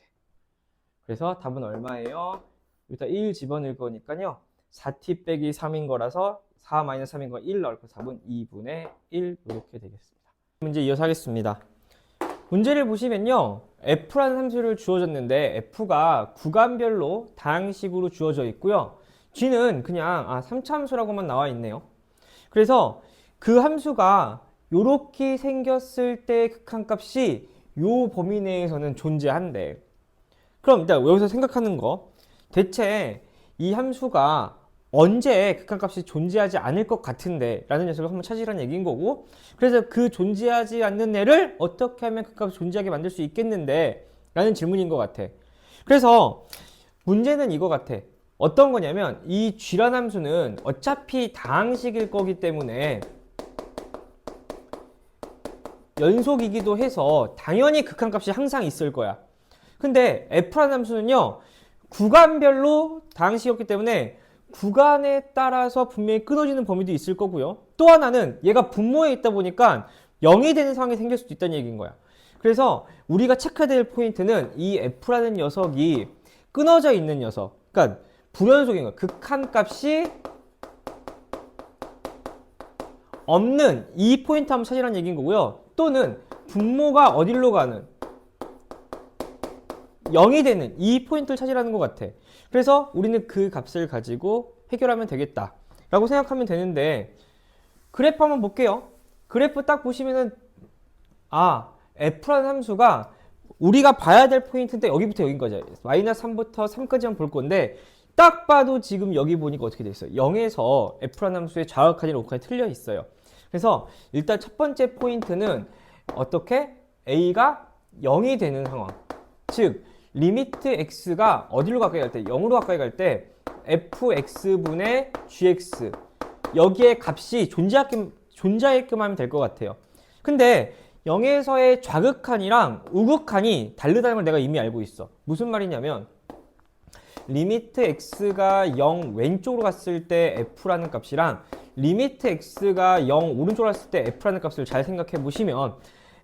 그래서 답은 얼마예요? 여기다 1 집어넣을 거니까요. 4t 빼기 3인 거라서 4-3인 거 1 넣을 거, 답은 2분의 1 이렇게 되겠습니다. 문제 이어서 하겠습니다. 문제를 보시면요, f라는 함수를 주어졌는데 f가 구간별로 다항식으로 주어져 있고요. g는 그냥 3차 함수라고만 나와 있네요. 그래서 그 함수가 이렇게 생겼을 때 극한값이 요 범위 내에서는 존재한대. 그럼 일단 여기서 생각하는 거, 대체 이 함수가 언제 극한값이 존재하지 않을 것 같은데 라는 녀석을 한번 찾으라는 얘기인 거고, 그래서 그 존재하지 않는 애를 어떻게 하면 극한값이 존재하게 만들 수 있겠는데 라는 질문인 것 같아. 그래서 문제는 이거 같아. 어떤 거냐면 이 g란 함수는 어차피 다항식일 거기 때문에 연속이기도 해서 당연히 극한값이 항상 있을 거야. 근데 f라는 함수는요, 구간별로 다항식이었기 때문에 구간에 따라서 분명히 끊어지는 범위도 있을 거고요. 또 하나는 얘가 분모에 있다 보니까 0이 되는 상황이 생길 수도 있다는 얘기인 거야. 그래서 우리가 체크해야 될 포인트는 이 f라는 녀석이 끊어져 있는 녀석, 그러니까 불연속인 거야. 극한값이 없는 이 포인트 한번 찾으라는 얘기인 거고요. 또는 분모가 어디로 가는 0이 되는 이 포인트를 찾으라는 것 같아. 그래서 우리는 그 값을 가지고 해결하면 되겠다 라고 생각하면 되는데, 그래프 한번 볼게요. 그래프 딱 보시면은 f라는 함수가 우리가 봐야 될 포인트인데 여기부터 여긴 거죠. 마이너스 3부터 3까지만 볼 건데 딱 봐도 지금 여기 보니까 어떻게 돼 있어요? 0에서 f라는 함수의 좌극한이랑 우극한이 틀려 있어요. 그래서 일단 첫 번째 포인트는 어떻게? a가 0이 되는 상황, 즉 리미트 x가 어디로 가까이 갈 때? 0으로 가까이 갈 때 fx분의 gx, 여기에 값이 존재하게끔 하면 될 것 같아요. 근데 0에서의 좌극한이랑 우극한이 다르다는 걸 내가 이미 알고 있어. 무슨 말이냐면 리미트 x가 0 왼쪽으로 갔을 때 f라는 값이랑 리미트 x가 0 오른쪽으로 갔을 때 f라는 값을 잘 생각해 보시면,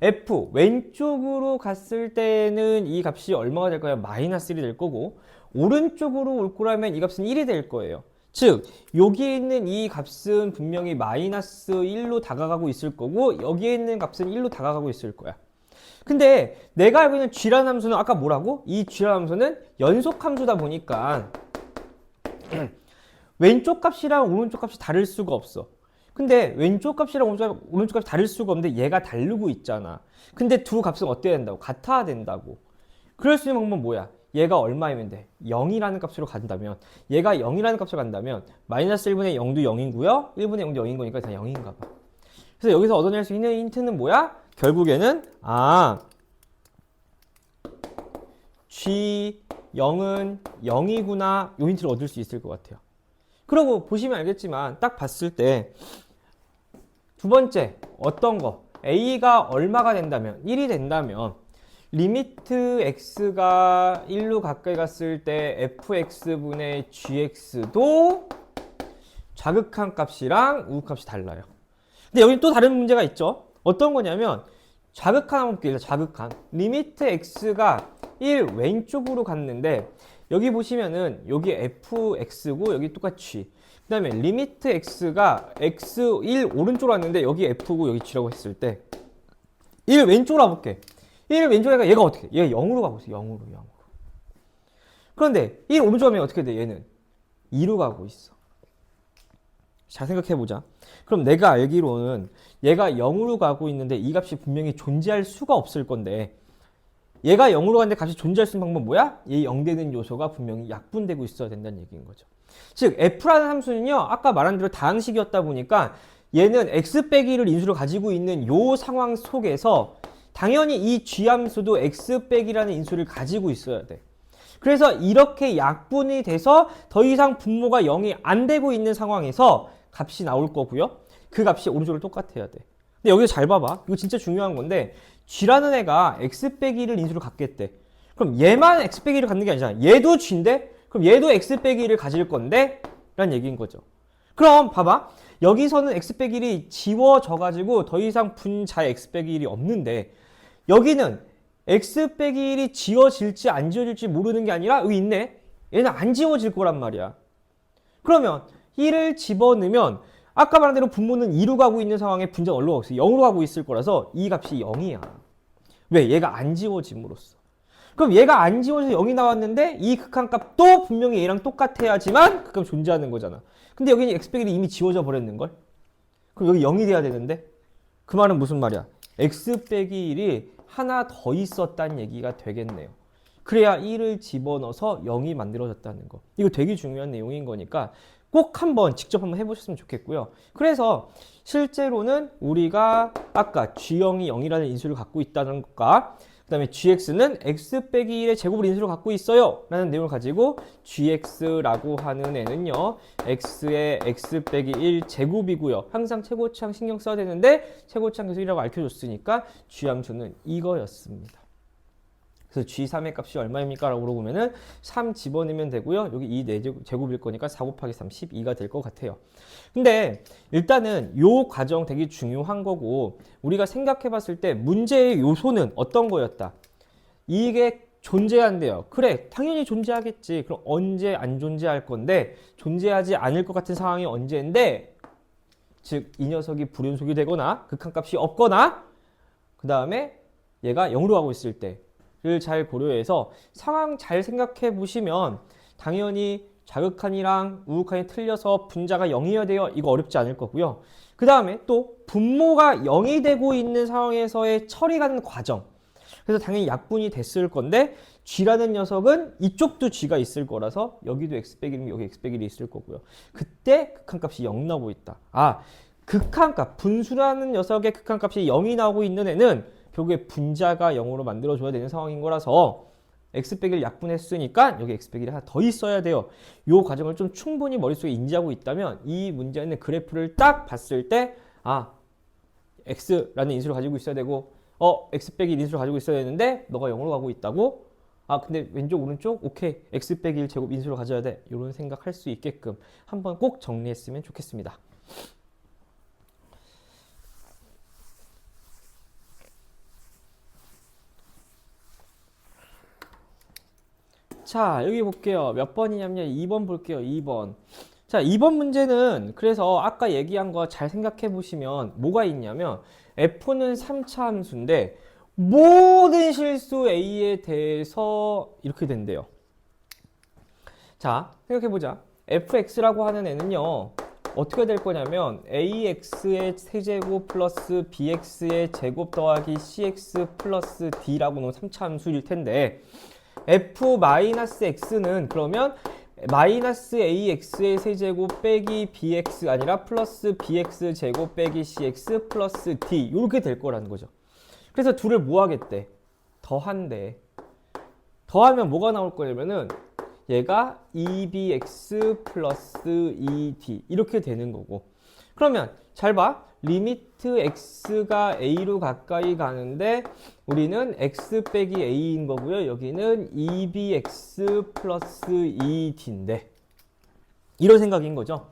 f 왼쪽으로 갔을 때는 이 값이 얼마가 될 거예요? 마이너스 1이 될 거고, 오른쪽으로 올 거라면 이 값은 1이 될 거예요. 즉 여기에 있는 이 값은 분명히 마이너스 1로 다가가고 있을 거고, 여기에 있는 값은 1로 다가가고 있을 거야. 근데 내가 알고 있는 g라는 함수는 아까 뭐라고? 이 g라는 함수는 연속 함수다 보니까 왼쪽 값이랑 오른쪽 값이 다를 수가 없어. 근데 왼쪽 값이랑 오른쪽 값이 다를 수가 없는데 얘가 다르고 있잖아. 근데 두 값은 어때야 된다고? 같아야 된다고. 그럴 수 있는 방법은 뭐야? 얘가 얼마이면 돼? 0이라는 값으로 간다면, 얘가 0이라는 값으로 간다면 마이너스 1분의 0도 0이고요 1분의 0도 0인 거니까 다 0인가 봐. 그래서 여기서 얻어낼 수 있는 힌트는 뭐야? 결국에는 G0은 0이구나 요 힌트를 얻을 수 있을 것 같아요. 그리고 보시면 알겠지만 딱 봤을 때 두 번째 어떤 거 A가 얼마가 된다면 1이 된다면 리미트 x가 1로 가까이 갔을 때 fx분의 gx도 자극한 값이랑 우극값이 달라요. 근데 여기 또 다른 문제가 있죠. 어떤 거냐면 자극한 한번 볼게요. 자극한 리미트 x가 1 왼쪽으로 갔는데 여기 보시면은 여기 fx고 여기 똑같이 그 다음에 리미트 x가 x1 오른쪽으로 왔는데 여기 f고 여기 g라고 했을 때 1 왼쪽으로 와볼게. 1 왼쪽에 가니까 얘가 어떻게 돼? 얘가 0으로 가고 있어. 0으로. 그런데 1 오른쪽 가면 어떻게 돼? 얘는 2로 가고 있어. 잘 생각해보자. 그럼 내가 알기로는 얘가 0으로 가고 있는데 이 값이 분명히 존재할 수가 없을 건데 얘가 0으로 가는데 값이 존재할 수 있는 방법은 뭐야? 얘 0 되는 요소가 분명히 약분되고 있어야 된다는 얘기인 거죠. 즉 f라는 함수는요. 아까 말한 대로 다항식이었다 보니까 얘는 x 빼기 1을 인수로 가지고 있는 요 상황 속에서 당연히 이 g함수도 x 빼기라는 인수를 가지고 있어야 돼. 그래서 이렇게 약분이 돼서 더 이상 분모가 0이 안 되고 있는 상황에서 값이 나올 거고요. 그 값이 오른쪽으로 똑같아야 돼. 근데 여기서 잘 봐봐. 이거 진짜 중요한 건데 g라는 애가 x 빼기 1을 인수로 갖겠대. 그럼 얘만 x 빼기 1을 갖는 게 아니잖아. 얘도 g인데 그럼 얘도 x 빼기 1을 가질 건데 라는 얘기인 거죠. 그럼 봐봐. 여기서는 x 빼기 1이 지워져 가지고 더 이상 분자의 x 빼기 1이 없는데 여기는 x 빼기 1이 지워질지 안 지워질지 모르는 게 아니라 여기 있네. 얘는 안 지워질 거란 말이야. 그러면 1을 집어넣으면 아까 말한 대로 분모는 2로 가고 있는 상황에 분자는 어디로 가고 있어? 0으로 가고 있을 거라서 이 값이 0이야. 왜? 얘가 안 지워짐으로써. 그럼 얘가 안 지워져서 0이 나왔는데 이 극한값도 분명히 얘랑 똑같아야지만 극한값 존재하는 거잖아. 근데 여기는 x 빼기 1이 이미 지워져 버렸는걸? 그럼 여기 0이 돼야 되는데? 그 말은 무슨 말이야? x 빼기 1이 하나 더 있었다는 얘기가 되겠네요. 그래야 1을 집어넣어서 0이 만들어졌다는 거. 이거 되게 중요한 내용인 거니까 꼭 한번 직접 한번 해보셨으면 좋겠고요. 그래서 실제로는 우리가 아까 g0이 0이라는 인수를 갖고 있다는 것과 그 다음에 gx는 x 빼기 1의 제곱을 인수로 갖고 있어요 라는 내용을 가지고 gx라고 하는 애는요 x의 x 빼기 1 제곱이고요. 항상 최고치항 신경 써야 되는데 최고치항에서 1이라고 알려줬으니까 g함수는 이거였습니다. 그래서 g3의 값이 얼마입니까? 라고 물어보면은 3 집어넣으면 되고요. 여기 2 4제곱일 거니까 4 곱하기 3, 12가 될 것 같아요. 근데 일단은 요 과정 되게 중요한 거고 우리가 생각해 봤을 때 문제의 요소는 어떤 거였다? 이게 존재한대요. 그래, 당연히 존재하겠지. 그럼 언제 안 존재할 건데 존재하지 않을 것 같은 상황이 언제인데 즉 이 녀석이 불연속이 되거나 극한값이 없거나 그 다음에 얘가 0으로 가고 있을 때 를 잘 고려해서 상황 잘 생각해 보시면 당연히 자극한이랑 우극한이 틀려서 분자가 0이어야 돼요. 이거 어렵지 않을 거고요. 그 다음에 또 분모가 0이 되고 있는 상황에서의 처리가는 과정. 그래서 당연히 약분이 됐을 건데 g라는 녀석은 이쪽도 g가 있을 거라서 여기도 x 빼기 1이면 여기 x 빼기 1이 있을 거고요. 그때 극한값이 0 나오고 있다. 극한값, 분수라는 녀석의 극한값이 0이 나오고 있는 애는 결국에 분자가 0으로 만들어줘야 되는 상황인 거라서 x 빼기를 약분했으니까 여기 x 빼기를 하나 더 있어야 돼요. 이 과정을 좀 충분히 머릿속에 인지하고 있다면 이 문제는 그래프를 딱 봤을 때 x라는 인수를 가지고 있어야 되고 x 빼기 1 인수를 가지고 있어야 되는데 너가 0으로 가고 있다고? 근데 왼쪽 오른쪽? 오케이. x 빼기 1 제곱 인수를 가져야 돼. 이런 생각할 수 있게끔 한번 꼭 정리했으면 좋겠습니다. 자, 여기 볼게요. 몇 번이냐면요. 2번 볼게요. 2번. 자, 2번 문제는 그래서 아까 얘기한 거 잘 생각해 보시면 뭐가 있냐면 f는 3차 함수인데 모든 실수 a에 대해서 이렇게 된대요. 자, 생각해 보자. fx라고 하는 애는요. 어떻게 될 거냐면 ax의 세제곱 플러스 bx의 제곱 더하기 cx 플러스 d라고 놓은 3차 함수일 텐데 f-x는 그러면 마이너스 ax의 세제곱 빼기 bx 아니라 플러스 bx 제곱 빼기 cx 플러스 d 이렇게 될 거라는 거죠. 그래서 둘을 뭐 하겠대? 더한대. 더하면 뭐가 나올 거냐면은 얘가 2bx 플러스 2d 이렇게 되는 거고. 그러면 잘 봐. 리미트 x가 a로 가까이 가는데 우리는 x 빼기 a인 거고요. 여기는 2bx 플러스 2d인데 이런 생각인 거죠.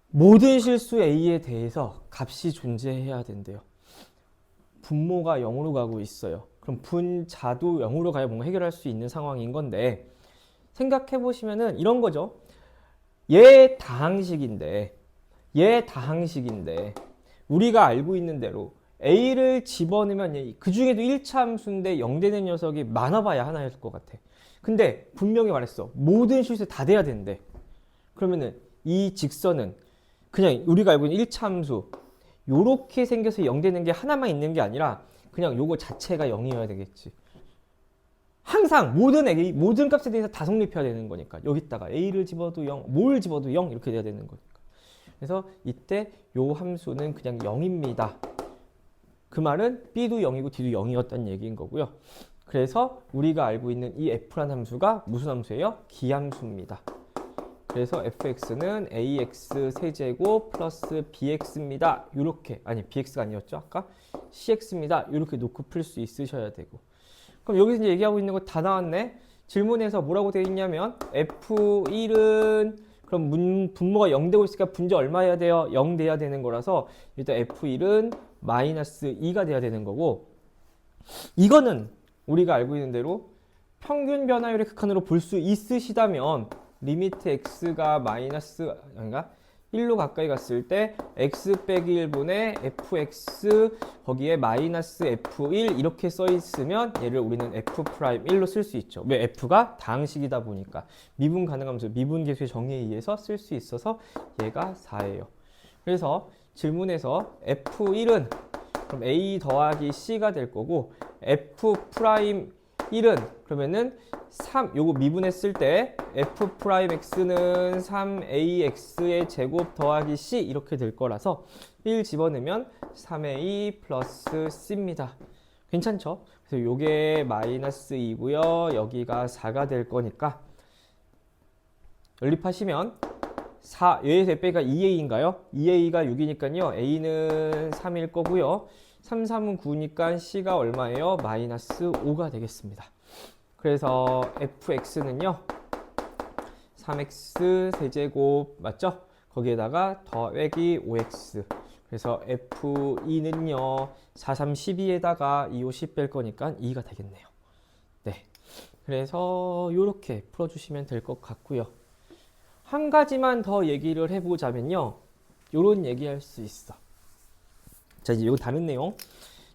모든 실수 a에 대해서 값이 존재해야 된대요. 분모가 0으로 가고 있어요. 그럼 분자도 0으로 가야 뭔가 해결할 수 있는 상황인 건데 생각해 보시면은 이런 거죠. 얘 다항식인데 우리가 알고 있는 대로 a를 집어넣으면 그 중에도 1차 함수인데 0 되는 녀석이 많아봐야 하나일 것 같아. 근데 분명히 말했어. 모든 실수 다 돼야 된대. 그러면은 이 직선은 그냥 우리가 알고 있는 1차 함수 요렇게 생겨서 0 되는 게 하나만 있는 게 아니라 그냥 요거 자체가 0이어야 되겠지. 항상 모든 값에 대해서 다 성립해야 되는 거니까 여기다가 a를 집어도 0, 뭘 집어도 0 이렇게 돼야 되는 거니까. 그래서 이때 요 함수는 그냥 0입니다. 그 말은 b도 0이고 d도 0이었다는 얘기인 거고요. 그래서 우리가 알고 있는 이 f라는 함수가 무슨 함수예요? 기함수입니다. 그래서 fx는 ax 세제곱 플러스 bx입니다. 요렇게, 아니 bx가 아니었죠 아까? cx입니다. 요렇게 놓고 풀 수 있으셔야 되고. 그럼 여기서 이제 얘기하고 있는 거 다 나왔네. 질문에서 뭐라고 되어 있냐면 f1은 그럼 분모가 0 되고 있으니까 분자 얼마 해야 돼요? 0 돼야 되는 거라서 일단 f1은 마이너스 2가 돼야 되는 거고, 이거는 우리가 알고 있는 대로 평균 변화율의 극한으로 볼 수 있으시다면 리미트 x가 마이너스 아닌가? 1로 가까이 갔을 때 x 빼기 1분의 fx 거기에 마이너스 f1 이렇게 써 있으면 얘를 우리는 f'1로 쓸 수 있죠. 왜? f가 다항식이다 보니까 미분 가능함수, 미분계수의 정의에 의해서 쓸 수 있어서 얘가 4예요. 그래서 질문에서 f1은 그럼 a 더하기 c가 될 거고 f'1은 그러면은 3 요거 미분했을 때 f'x는 3ax의 제곱 더하기 c 이렇게 될 거라서 1 집어넣으면 3a 플러스 c입니다. 괜찮죠? 그래서 요게 마이너스 2고요. 여기가 4가 될 거니까 연립하시면 4, 얘에서 f가 2a인가요? 2a가 6이니까요. a는 3일 거고요. 3, 3은 9니까 c가 얼마예요? 마이너스 5가 되겠습니다. 그래서 fx는요 3x 세제곱 맞죠? 거기에다가 더하기 5x. 그래서 f2는요 4, 3, 12에다가 2, 5, 10 뺄 거니까 2가 되겠네요. 네, 그래서 이렇게 풀어주시면 될 것 같고요. 한 가지만 더 얘기를 해보자면요, 요런 얘기할 수 있어. 자, 이제 이거 다른 내용.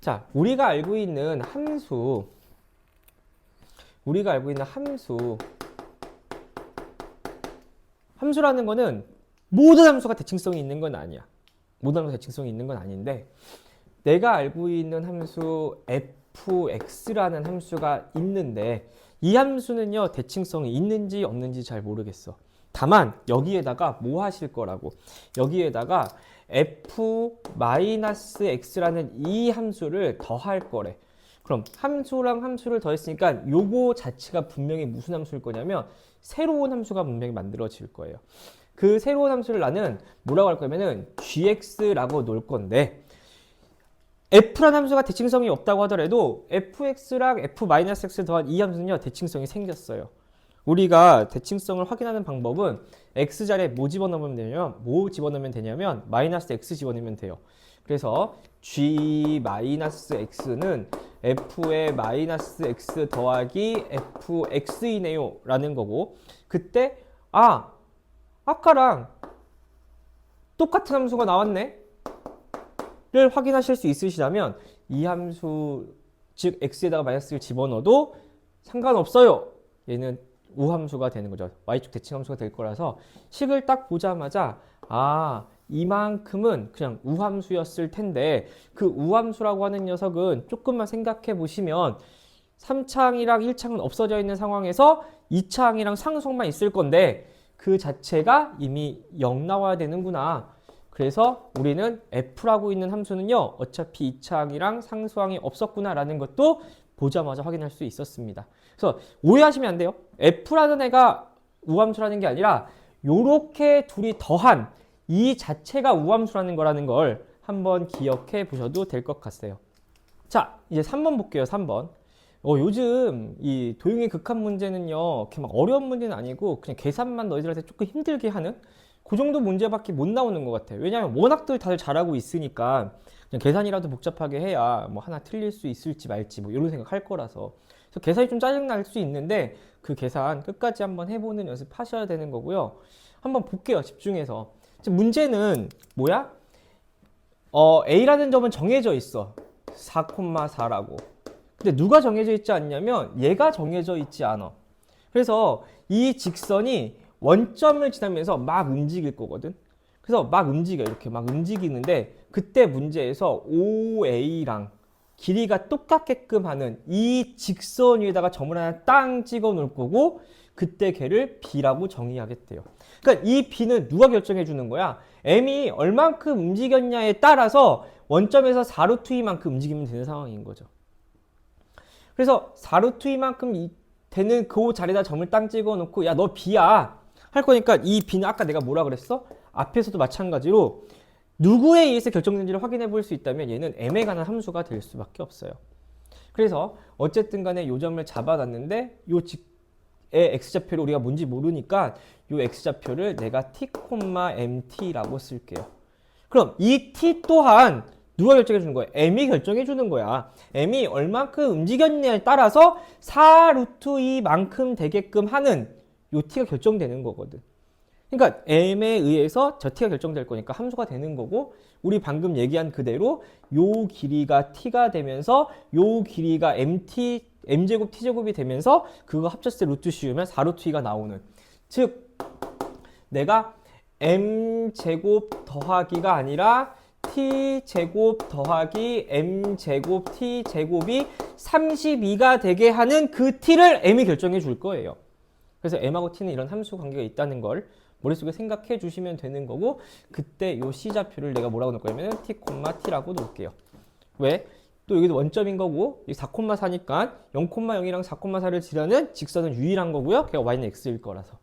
자, 우리가 알고 있는 함수라는 거는 모든 함수가 대칭성이 있는 건 아니야. 모든 함수가 대칭성이 있는 건 아닌데, 내가 알고 있는 함수 fx라는 함수가 있는데 이 함수는요 대칭성이 있는지 없는지 잘 모르겠어. 다만 여기에다가 뭐 하실 거라고, 여기에다가 f-x라는 이 함수를 더할 거래. 그럼 함수랑 함수를 더했으니까 요거 자체가 분명히 무슨 함수일 거냐면 새로운 함수가 분명히 만들어질 거예요. 그 새로운 함수를 나는 뭐라고 할 거냐면은 gx라고 놓을 건데, f라는 함수가 대칭성이 없다고 하더라도 fx랑 f-x 더한 이 함수는요 대칭성이 생겼어요. 우리가 대칭성을 확인하는 방법은 x자리에 뭐 집어넣으면 되냐면 마이너스 x 집어넣으면 돼요. 그래서 g-x는 f의 마이너스 x 더하기 fx이네요 라는 거고, 그때 아까랑 똑같은 함수가 나왔네 를 확인하실 수 있으시다면 이 함수, 즉 x에다가 마이너스를 집어넣어도 상관없어요. 얘는 우함수가 되는 거죠. y축 대칭함수가 될 거라서 식을 딱 보자마자 이만큼은 그냥 우함수였을 텐데, 그 우함수라고 하는 녀석은 조금만 생각해 보시면 3차항이랑 1차항은 없어져 있는 상황에서 2차항이랑 상수항만 있을 건데 그 자체가 이미 0 나와야 되는구나. 그래서 우리는 F라고 있는 함수는요, 어차피 2차항이랑 상수항이 없었구나라는 것도 보자마자 확인할 수 있었습니다. 그래서 오해하시면 안 돼요. F라는 애가 우함수라는 게 아니라 요렇게 둘이 더한 이 자체가 우함수라는 거라는 걸 한번 기억해 보셔도 될 것 같아요. 자, 이제 3번 볼게요. 3번. 요즘 이 도형의 극한 문제는요, 이렇게 막 어려운 문제는 아니고 그냥 계산만 너희들한테 조금 힘들게 하는 그 정도 문제밖에 못 나오는 것 같아요. 왜냐하면 워낙들 다들 잘하고 있으니까 그냥 계산이라도 복잡하게 해야 뭐 하나 틀릴 수 있을지 말지 뭐 이런 생각 할 거라서. 그래서 계산이 좀 짜증날 수 있는데 그 계산 끝까지 한번 해보는 연습 하셔야 되는 거고요. 한번 볼게요. 집중해서. 지금 문제는 뭐야? A라는 점은 정해져 있어. 4,4라고. 근데 누가 정해져 있지 않냐면 얘가 정해져 있지 않아. 그래서 이 직선이 원점을 지나면서 막 움직일 거거든. 그래서 막 움직여. 이렇게 막 움직이는데 그때 문제에서 OA랑 길이가 똑같게끔 하는 이 직선 위에다가 점을 하나 땅 찍어 놓을 거고 그때 걔를 B라고 정의하겠대요. 그러니까 이 B는 누가 결정해 주는 거야? M이 얼만큼 움직였냐에 따라서 원점에서 4루트 2만큼 움직이면 되는 상황인 거죠. 그래서 4루트 2만큼 되는 그 자리에다 점을 땅 찍어 놓고 야, 너 B야 할 거니까 이 B는 아까 내가 뭐라 그랬어? 앞에서도 마찬가지로 누구에 의해서 결정된지를 확인해 볼 수 있다면 얘는 M에 관한 함수가 될 수밖에 없어요. 그래서 어쨌든 간에 요 점을 잡아놨는데 요 의 x좌표를 우리가 뭔지 모르니까 요 x좌표를 내가 t, mt라고 쓸게요. 그럼 이 t 또한 누가 결정해 주는 거야? M이 결정해 주는 거야. M이 얼만큼 움직였냐에 따라서 4루트 2만큼 되게끔 하는 요 t가 결정되는 거거든. 그러니까 M에 의해서 저 t가 결정될 거니까 함수가 되는 거고 우리 방금 얘기한 그대로 요 길이가 t가 되면서 요 길이가 m제곱 t제곱이 되면서 그거 합쳤을 때 루트 씌우면 4루트 2가 나오는, 즉 내가 m제곱 더하기가 아니라 t제곱 더하기 m제곱 t제곱이 32가 되게 하는 그 t를 m이 결정해 줄 거예요. 그래서 m하고 t는 이런 함수 관계가 있다는 걸 머릿속에 생각해 주시면 되는 거고 그때 요 C좌표를 내가 뭐라고 넣을 거냐면 t, t라고 놓을게요. 왜? 또 여기도 원점인 거고 4,4니까 0,0이랑 4,4를 지르는 직선은 유일한 거고요. 걔가 y는 x일 거라서.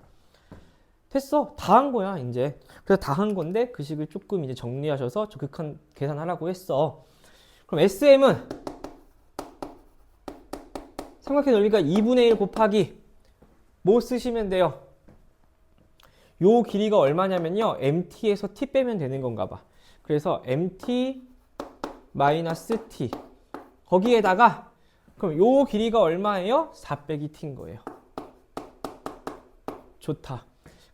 됐어. 다 한 거야 이제. 그래서 다 한 건데 그 식을 조금 이제 정리하셔서 저 극한 계산하라고 했어. 그럼 SM은 삼각형 넓이가 2분의 1 곱하기 뭐 쓰시면 돼요? 요 길이가 얼마냐면요. MT에서 T 빼면 되는 건가 봐. 그래서 MT 마이너스 T. 거기에다가 그럼 요 길이가 얼마예요? 4 빼기 T인 거예요. 좋다.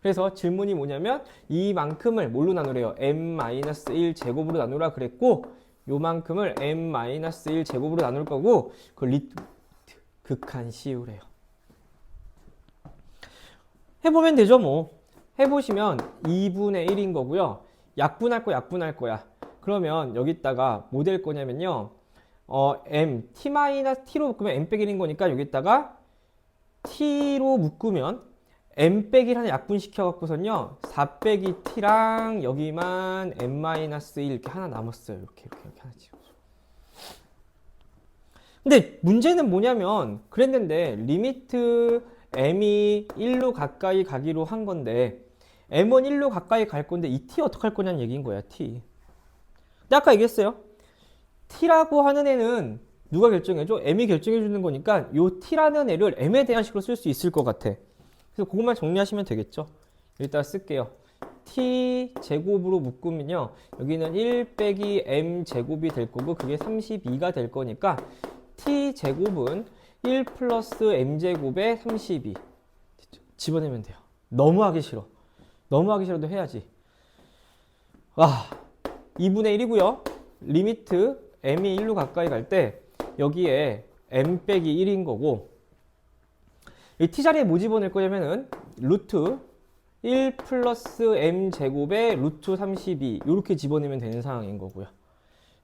그래서 질문이 뭐냐면 이만큼을 뭘로 나누래요? M-1 제곱으로 나누라 그랬고 요만큼을 M-1 제곱으로 나눌 거고 그걸 극한 씌우래요. 해보면 되죠 뭐. 해보시면 2분의 1인 거고요. 약분할 거야. 그러면 여기다가 뭐 될 거냐면요. m, t-t로 묶으면 m 빼기 1인 거니까 여기다가 t로 묶으면 m 빼기 1 하나 약분시켜 갖고선요. 4 빼기 t랑 여기만 m-1 이렇게 하나 남았어요. 이렇게 하나 지워줘. 근데 문제는 뭐냐면 그랬는데 리미트 m이 1로 가까이 가기로 한 건데 m은 1로 가까이 갈 건데 이 t 어떻게 할 거냐는 얘기인 거야. t. 근데 아까 얘기했어요. t라고 하는 애는 누가 결정해줘? m이 결정해 주는 거니까 요 t라는 애를 m에 대한 식으로 쓸 수 있을 것 같아. 그래서 그것만 정리하시면 되겠죠. 여기다가 쓸게요. t 제곱으로 묶으면요. 여기는 1 빼기 m 제곱이 될 거고 그게 32가 될 거니까 t 제곱은 1 플러스 m 제곱에 32 집어내면 돼요. 너무 하기 싫어. 너무 하기 싫어도 해야지. 와, 2분의 1이고요. 리미트 m이 1로 가까이 갈 때 여기에 m 빼기 1인 거고 이 t 자리에 뭐 집어넣을 거냐면은 루트 1 플러스 m 제곱에 루트 32 이렇게 집어넣으면 되는 상황인 거고요.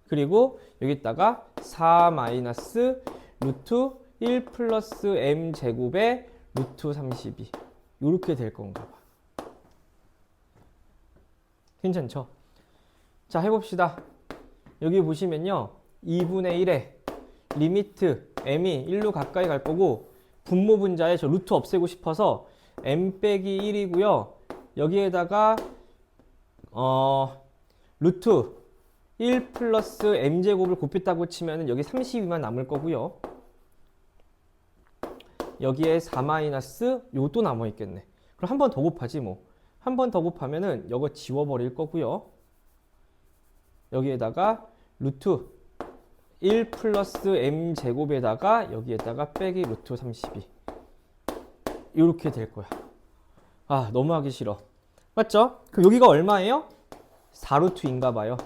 그리고 여기다가 4 마이너스 루트 1 플러스 m 제곱에 루트 32 이렇게 될 건가 봐. 괜찮죠? 자, 해봅시다. 여기 보시면요. 2분의 1에 리미트 m이 1로 가까이 갈 거고 분모 분자에 저 루트 없애고 싶어서 m 빼기 1이고요. 여기에다가 루트 1 플러스 m제곱을 곱했다고 치면은 여기 32만 남을 거고요. 여기에 4 마이너스 요것도 남아 있겠네. 그럼 한 번 더 곱하지 뭐. 한 번 더 곱하면은 이거 지워버릴 거고요. 여기에다가 루트 1 플러스 m제곱에다가 여기에다가 빼기 루트 32 이렇게 될 거야. 아, 너무 하기 싫어. 맞죠? 그럼 여기가 얼마예요? 4루트인가 봐요.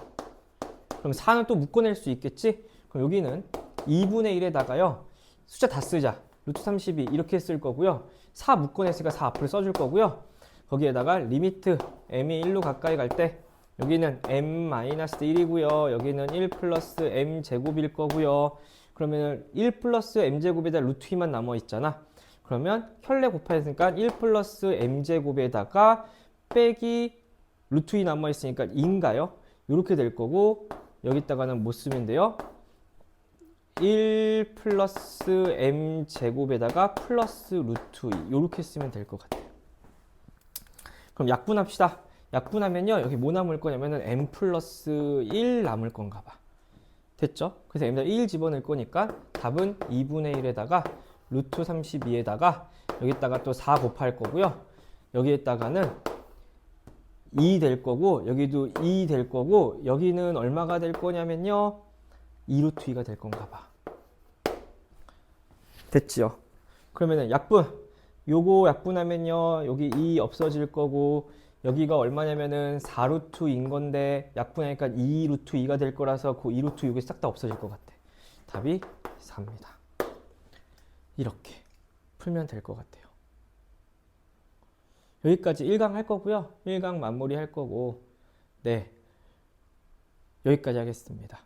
그럼 4는 또 묶어낼 수 있겠지? 그럼 여기는 2분의 1에다가요. 숫자 다 쓰자. 루트 32 이렇게 쓸 거고요. 4 묶어냈으니까 4 앞으로 써줄 거고요. 거기에다가 리미트 m이 1로 가까이 갈 때 여기는 m-1이고요. 여기는 1 플러스 m제곱일 거고요. 그러면 1 플러스 m제곱에다 루트 2만 남아 있잖아. 그러면 혈내 곱하였으니까 1 플러스 m제곱에다가 빼기 루트 2 남아 있으니까 2인가요? 이렇게 될 거고 여기다가는 뭐 쓰면 돼요? 1 플러스 m제곱에다가 플러스 루트 2 이렇게 쓰면 될 것 같아요. 그럼 약분합시다. 약분하면요. 여기 뭐 남을 거냐면은 m 플러스 1 남을 건가 봐. 됐죠? 그래서 m에다 1 집어넣을 거니까 답은 2분의 1에다가 루트 32에다가 여기다가 또 4 곱할 거고요. 여기에다가는 2 될 거고 여기도 2 될 거고 여기는 얼마가 될 거냐면요. 2루트 2가 될 건가 봐. 됐지요? 그러면은 약분. 요거 약분하면요. 여기 2 없어질 거고 여기가 얼마냐면은 4루트인 건데 약분하니까 2루트 2가 될 거라서 그 2루트 6이 싹 다 없어질 것 같아. 답이 4입니다. 이렇게 풀면 될 것 같아요. 여기까지 1강 할 거고요. 1강 마무리 할 거고 네. 여기까지 하겠습니다.